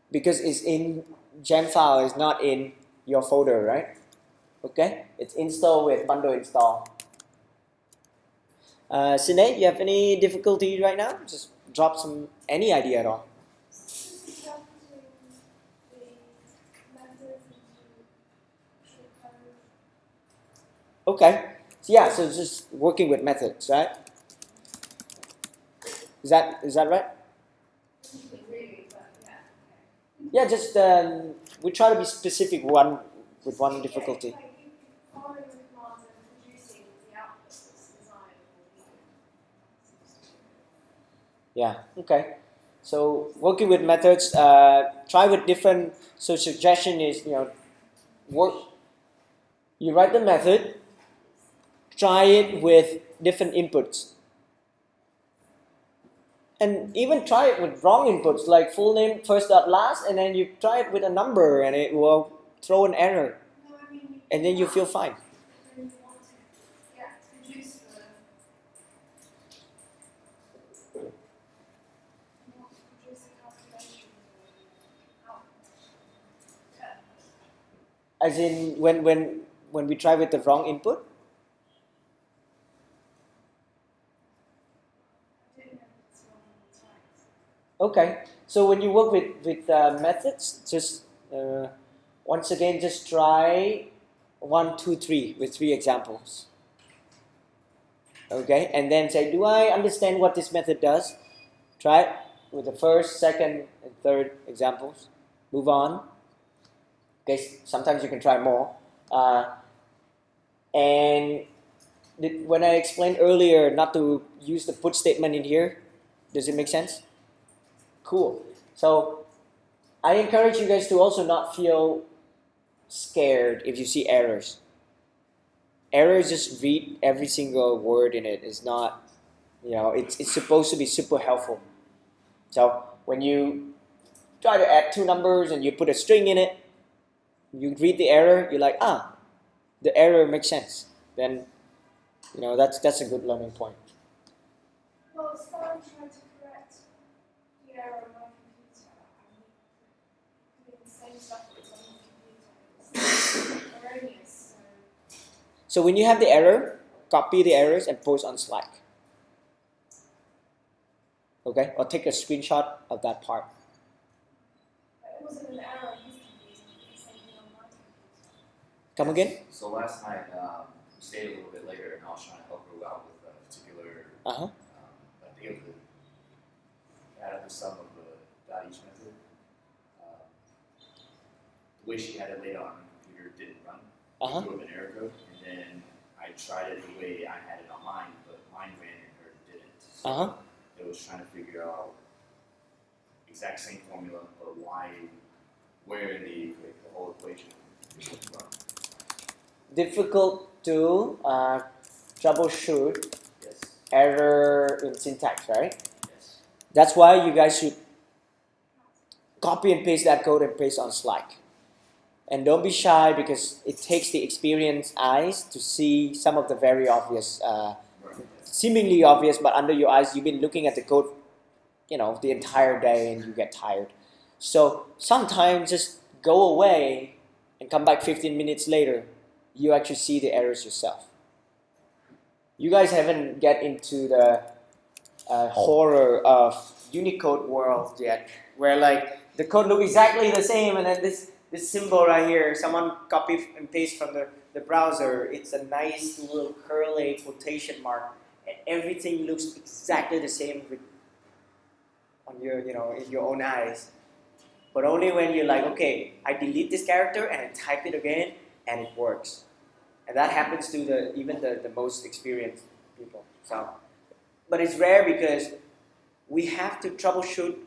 because it's in gem file, it's not in your folder, right? Okay, it's installed with bundle install. Sinead, you have any difficulty right now? Just drop any idea at all. Okay, so just working with methods, right? Is that right? Yeah, just we try to be specific with one difficulty. Yeah, okay. So working with methods, try with different. So suggestion is work. You write the method, try it with different inputs. And even try it with wrong inputs, like full name, first dot last, and then you try it with a number and it will throw an error. No, I mean, And then you feel fine. when you want to produce the calculation As in when we try with the wrong input. Okay, so when you work with methods, just once again, just try 1, 2, 3 with 3 examples. Okay, and then say, do I understand what this method does? Try it with the first, second, and third examples. Move on. Okay, sometimes you can try more. And when I explained earlier not to use the put statement in here, does it make sense? Cool. So I encourage you guys to also not feel scared if you see errors. Errors, just read every single word in it. It's not, it's supposed to be super helpful. So when you try to add 2 numbers and you put a string in it, you read the error, you're like, the error makes sense. Then, that's a good learning point. Well, someone tried to correct the error on my computer. I'm doing the same stuff that's on the computer. It's erroneous. So when you have the error, copy the errors and post on Slack. Okay? Or take a screenshot of that part. But it wasn't an error on his computer. It was the same thing on my computer. Come again? So last night, we stayed a little bit later, and I was trying to help her out with a particular. I think of add up the sum of the dot each method. The way she had it laid out on her computer didn't run. It threw up an error code, and then I tried it the way I had it on mine, but mine ran and hers didn't. So it was trying to figure out exact same formula, but where in the whole equation should run. Difficult to troubleshoot Yes. error in syntax, right? Yes. That's why you guys should copy and paste that code and paste on Slack. And don't be shy because it takes the experienced eyes to see some of the very obvious, seemingly obvious, but under your eyes, you've been looking at the code, the entire day and you get tired. So sometimes just go away and come back 15 minutes later, you actually see the errors yourself. You guys haven't get into the horror of Unicode world yet, where like the code look exactly the same and then this symbol right here, someone copy and paste from the browser, it's a nice little curly quotation mark, and everything looks exactly the same on your, in your own eyes. But only when you're like, okay, I delete this character and I type it again, and it works. And that happens to even the most experienced people. So, but it's rare because we have to troubleshoot,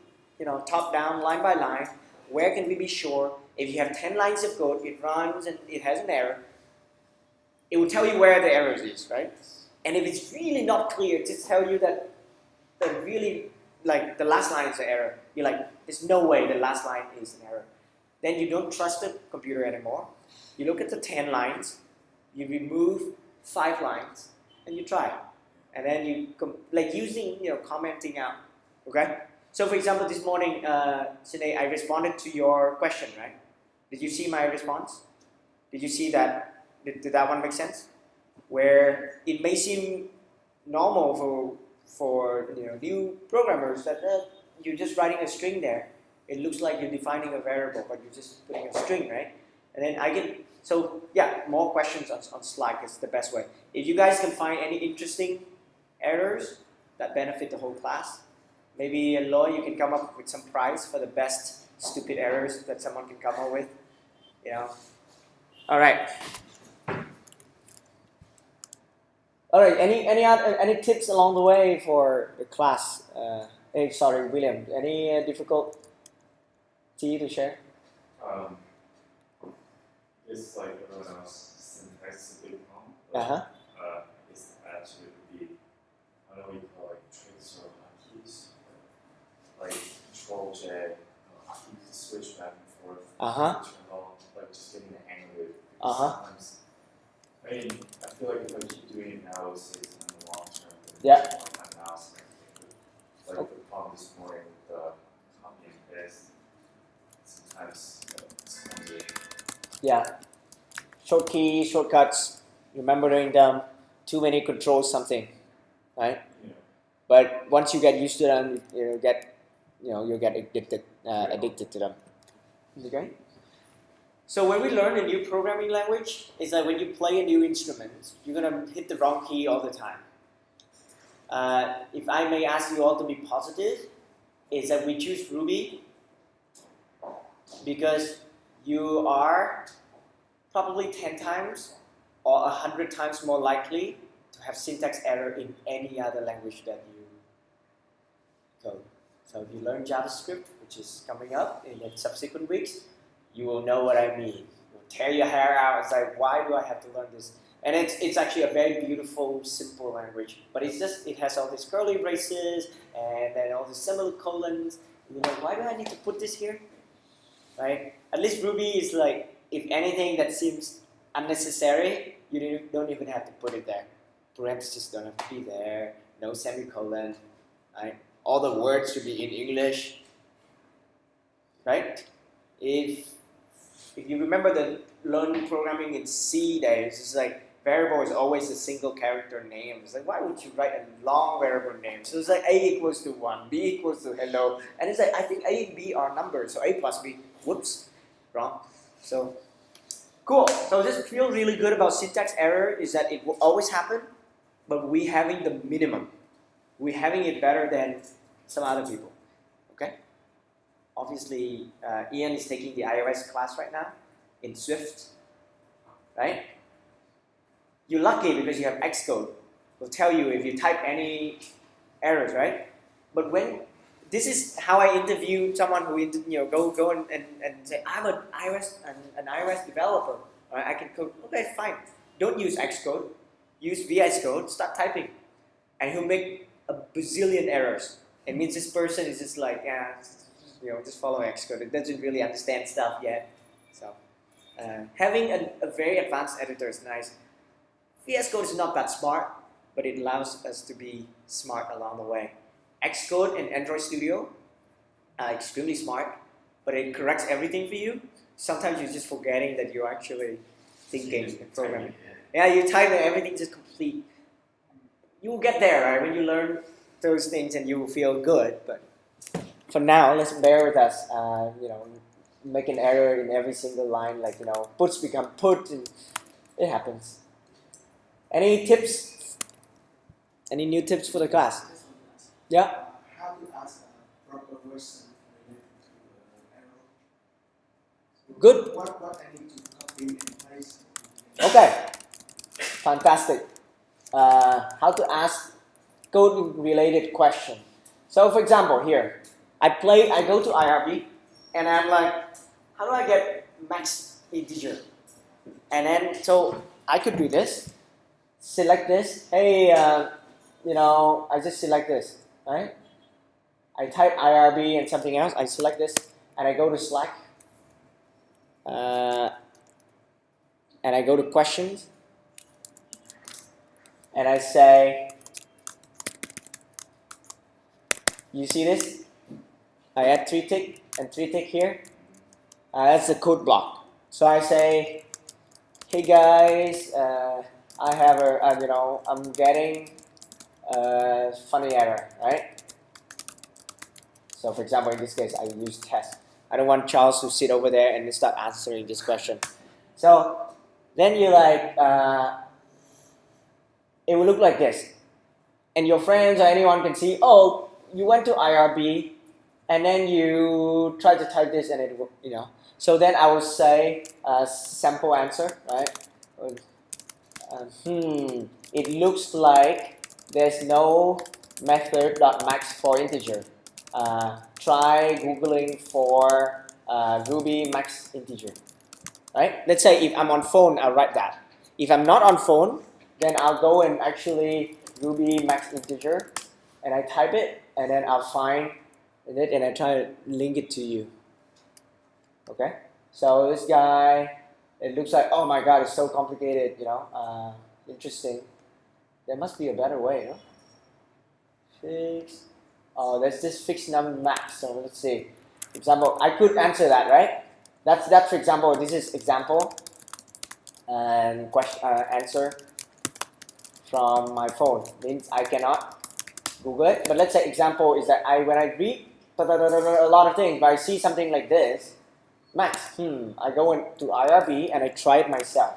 top down, line by line. Where can we be sure? If you have 10 lines of code, it runs and it has an error, it will tell you where the error is, right? And if it's really not clear, just tell you that the last line is an error. You're like, there's no way the last line is an error. Then you don't trust the computer anymore. You look at the 10 lines, you remove 5 lines, and you try. And then you, using, commenting out, okay? So for example, this morning, Sinead, I responded to your question, right? Did you see my response? Did you see that? Did that one make sense? Where it may seem normal for new programmers that you're just writing a string there. It looks like you're defining a variable, but you're just putting a string, right? And then more questions on Slack is the best way. If you guys can find any interesting errors that benefit the whole class, maybe Loy, you can come up with some prize for the best stupid errors that someone can come up with. All right. All right. Any tips along the way for the class? William. Any difficulty to share? It's like everyone else, syntax Uh-huh. Is actually the, I don't know what you call like tracer or hotkeys, like Control J, hotkeys to switch back and forth, Uh-huh. turn on, like just getting the hang of it. Uh-huh. Sometimes, I mean, I feel like if I keep doing it now, it'll save time in the long term. Yeah. Like my mouse and everything. But like the problem this morning with the copy and paste, sometimes it's clumsy. Yeah. Short keys, shortcuts, remembering them, too many controls, something, right? Yeah. But once you get used to them, you'll get addicted to them. Okay. So when we learn a new programming language, it's like when you play a new instrument, you're gonna hit the wrong key all the time. If I may ask you all to be positive, is that we choose Ruby because you are probably 10 times or 100 times more likely to have syntax error in any other language that you code. So if you learn JavaScript, which is coming up in the subsequent weeks, you will know what I mean. You'll tear your hair out. It's like, why do I have to learn this? And it's actually a very beautiful, simple language. But it's just, it has all these curly braces and then all these semicolons. You know, why do I need to put this here? Right? At least Ruby is like, if anything that seems unnecessary, you don't even have to put it there. Parentheses don't have to be there. No semicolon. Right? All the words should be in English. Right? If you remember the learn programming in C days, it's like variable is always a single character name. It's like, why would you write a long variable name? So it's like A equals to 1, B equals to hello. And it's like, I think A and B are numbers, so A plus B, whoops, wrong. So, cool. So just feel really good about syntax error is that it will always happen, but we having the minimum. We're having it better than some other people, okay? Obviously, Ian is taking the iOS class right now in Swift, right? You're lucky because you have Xcode. Will tell you if you type any errors, right? But when this is how I interview someone who go and say I'm an iOS developer. Right? I can code. Okay, fine. Don't use Xcode. Use VS Code. Start typing, and he'll make a bazillion errors. It means this person is just like just follow Xcode. It doesn't really understand stuff yet. So having a very advanced editor is nice. VS Code is not that smart, but it allows us to be smart along the way. Xcode and Android Studio are extremely smart, but it corrects everything for you. Sometimes you're just forgetting that you're actually thinking and programming. Yeah, you type and everything just complete. You will get there, right? When you learn those things and you will feel good. But for now, let's bear with us. Make an error in every single line, like puts become put, and it happens. Any tips? Any new tips for the class? Yeah. How to ask a proper question related to error? So Good. What I need to copy and paste? Okay. Fantastic. How to ask code-related question. So, for example, here, I go to IRB, and I'm like, how do I get max integer? And then, so I could do this. Select this. Hey, I just select this, right? I type IRB and something else. I select this, and I go to Slack, and I go to questions, and I say, you see this? I add 3 tick and 3 tick here. That's the code block. So I say, hey guys, I have I'm getting a funny error, right? So for example, in this case, I use test. I don't want Charles to sit over there and start answering this question. So then you're like, it will look like this. And your friends or anyone can see, oh, you went to IRB, and then you try to type this and it will, So then I will say sample answer, right? It looks like there's no method.max for integer. Try Googling for Ruby max integer, right? Let's say if I'm on phone, I'll write that. If I'm not on phone, then I'll go and actually Ruby max integer, and I type it, and then I'll find it, and I try to link it to you. Okay, so this guy, it looks like, oh my god, it's so complicated, interesting. There must be a better way, no? Fix. Oh, there's this fixed number max. So let's see. Example, I could answer that, right? That's for example. This is example and question answer from my phone. Means I cannot Google it. But let's say example is that when I read a lot of things, but I see something like this, max. I go into IRB and I try it myself,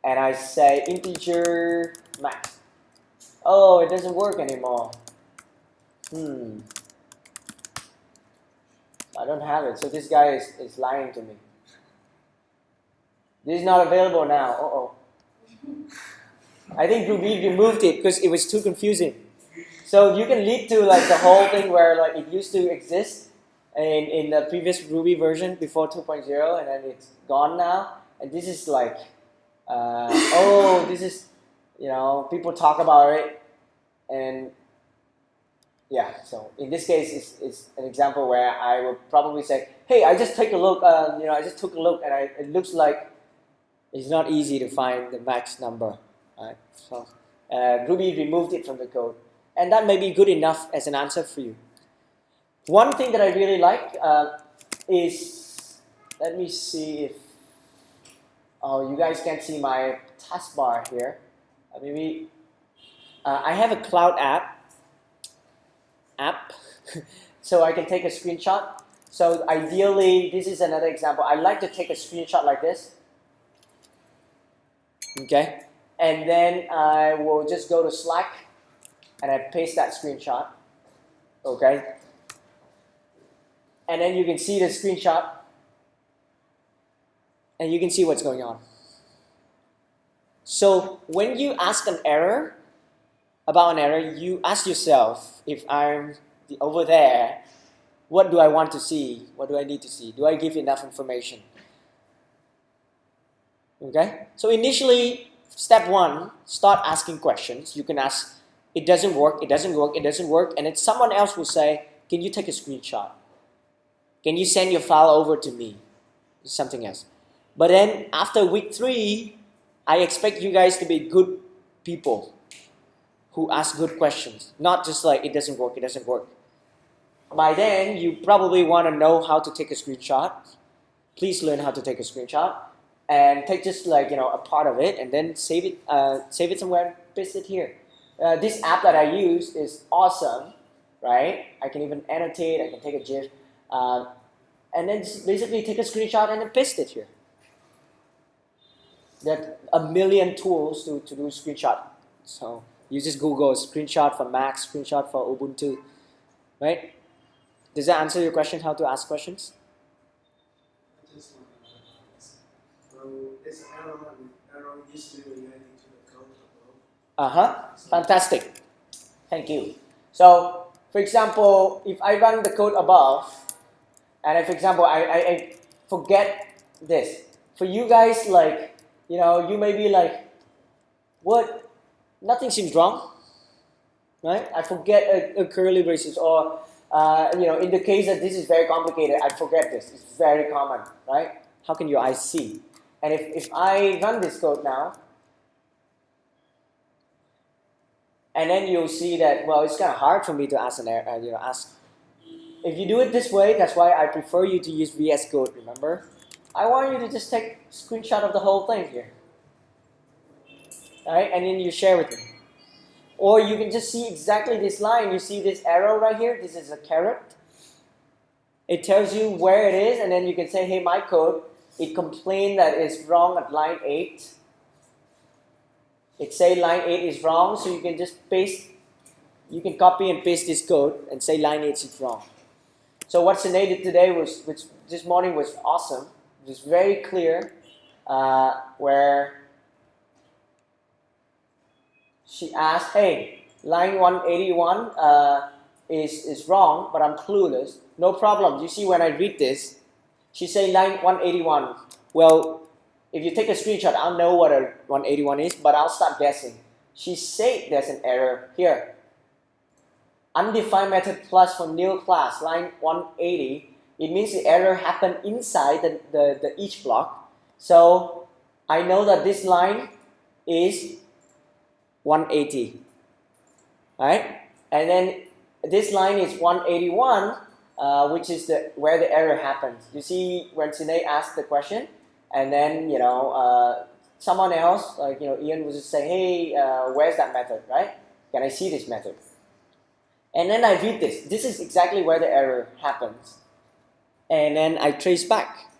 and I say integer max. Oh, it doesn't work anymore. I don't have it. So this guy is lying to me. This is not available now. Uh-oh. I think Ruby removed it because it was too confusing. So you can lead to like the whole thing where like it used to exist in the previous Ruby version before 2.0, and then it's gone now. And this is like, this is, people talk about it, and yeah. So in this case, it's an example where I would probably say, hey, I just take a look. I just took a look, and it looks like it's not easy to find the max number. Right? So Ruby removed it from the code, and that may be good enough as an answer for you. One thing that I really like is, let me see if, you guys can see my taskbar here. Maybe I have a cloud app, so I can take a screenshot. So ideally, this is another example. I like to take a screenshot like this. Okay, and then I will just go to Slack and I paste that screenshot. Okay, and then you can see the screenshot and you can see what's going on. So when you ask an error, you ask yourself, if I'm over there, what do I want to see? What do I need to see? Do I give enough information? Okay? So initially, step one, start asking questions. You can ask, it doesn't work, it doesn't work, it doesn't work, and then someone else will say, can you take a screenshot? Can you send your file over to me? Something else. But then after week 3, I expect you guys to be good people who ask good questions, not just like it doesn't work, it doesn't work. By then, you probably want to know how to take a screenshot. Please learn how to take a screenshot and take just like a part of it and then save it somewhere and paste it here. This app that I use is awesome, right? I can even annotate, I can take a GIF, and then just basically take a screenshot and then paste it here. There are a million tools to do screenshot. So you just Google screenshot for Mac, screenshot for Ubuntu, right? Does that answer your question, how to ask questions? I just want to ask. So this arrow used to be relating to the code above. Fantastic. Thank you. So, for example, if I run the code above, and for example, I forget this. For you guys, like, you may be like, what? Nothing seems wrong, right? I forget a curly braces, or in the case that this is very complicated, I forget this. It's very common, right? How can your eyes see? And if I run this code now, and then you'll see that, well, it's kind of hard for me to ask ask. If you do it this way, that's why I prefer you to use VS Code, remember? I want you to just take a screenshot of the whole thing here. Alright, and then you share with me. Or you can just see exactly this line. You see this arrow right here? This is a caret. It tells you where it is, and then you can say, hey, my code, it complained that it's wrong at line 8. It say line 8 is wrong, so you can just paste, you can copy and paste this code and say line 8 is wrong. So what Sinead did today which this morning was awesome. It was very clear, where she asked, hey, line 181 is wrong, but I'm clueless. No problem. You see, when I read this, she say line 181. Well, if you take a screenshot, I'll know what a 181 is, but I'll start guessing. She said there's an error here. Undefined method plus for nil class, line 180. It means the error happened inside the each block. So I know that this line is 180. Right? And then this line is 181, which is where the error happens. You see when Sinead asked the question, and then someone else, like Ian, will just say, hey, where's that method, right? Can I see this method? And then I read this. This is exactly where the error happens. And then I trace back.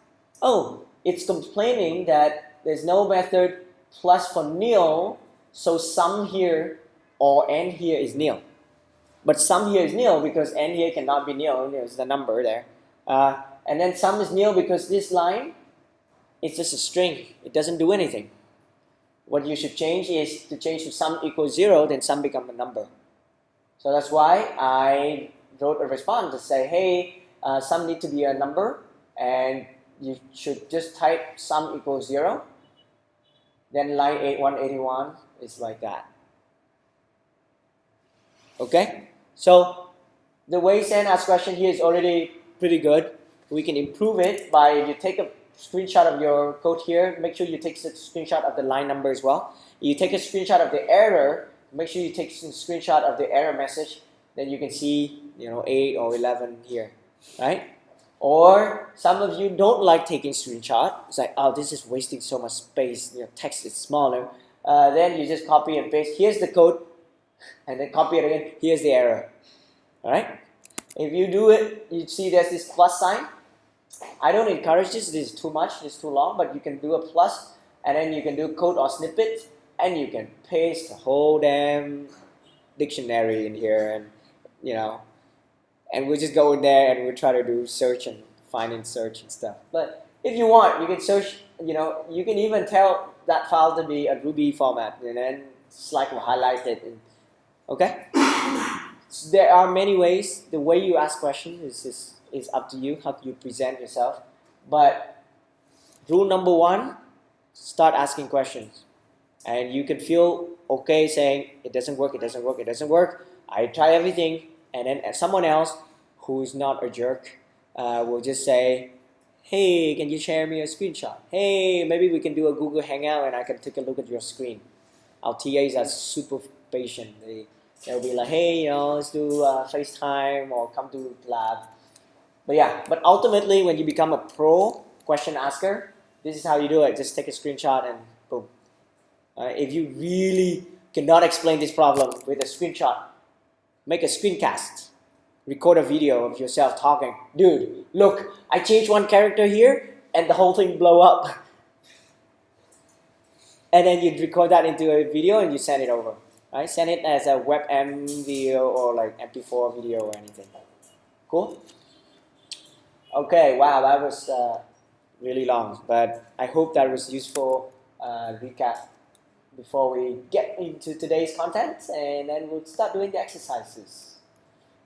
Oh, it's complaining that there's no method plus for nil, so sum here or n here is nil. But sum here is nil because n here cannot be nil. There's the number there. And then sum is nil because this line is just a string. It doesn't do anything. What you should change is to change to sum equals 0, then sum becomes a number. So that's why I wrote a response to say, hey, sum need to be a number, and you should just type sum equals 0. Then line 181 is like that. Okay? So the way Sen asks question here is already pretty good. We can improve it by you take a screenshot of your code here. Make sure you take a screenshot of the line number as well. You take a screenshot of the error. Make sure you take a screenshot of the error message. Then you can see 8 or 11 here, right? Or some of you don't like taking screenshot. It's like, oh, this is wasting so much space. Your text is smaller. Then you just copy and paste. Here's the code, and then copy it again. Here's the error. All right. If you do it, you see there's this plus sign. I don't encourage this. This is too much. This is too long. But you can do a plus, and then you can do code or snippet, and you can paste the whole damn dictionary in here, and and we'll just go in there and we'll try to do search and find in search and stuff. But if you want, you can search, you can even tell that file to be a Ruby format, and then like highlight it. Okay? So there are many ways. The way you ask questions is up to you, how you present yourself. But rule number 1, start asking questions. And you can feel okay saying, it doesn't work, it doesn't work, it doesn't work. I try everything. And then someone else who is not a jerk will just say, hey, can you share me a screenshot? Hey, maybe we can do a Google Hangout and I can take a look at your screen. Our TAs are super patient. They'll be like, hey, let's do FaceTime or come to lab. But ultimately, when you become a pro question asker, this is how you do it. Just take a screenshot and boom. If you really cannot explain this problem with a screenshot, make a screencast. Record a video of yourself talking. Dude, look, I changed one character here and the whole thing blow up. And then you record that into a video and you send it over. Right? Send it as a WebM video or like MP4 video or anything. Cool? Okay, wow, that was really long, but I hope that was useful recap before we get into today's content, and then we'll start doing the exercises.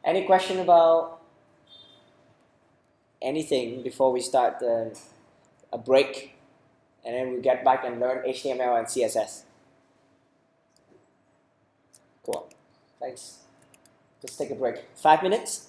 Any question about anything before we start a break, and then we'll get back and learn HTML and CSS? Cool. Thanks. Just take a break. 5 minutes.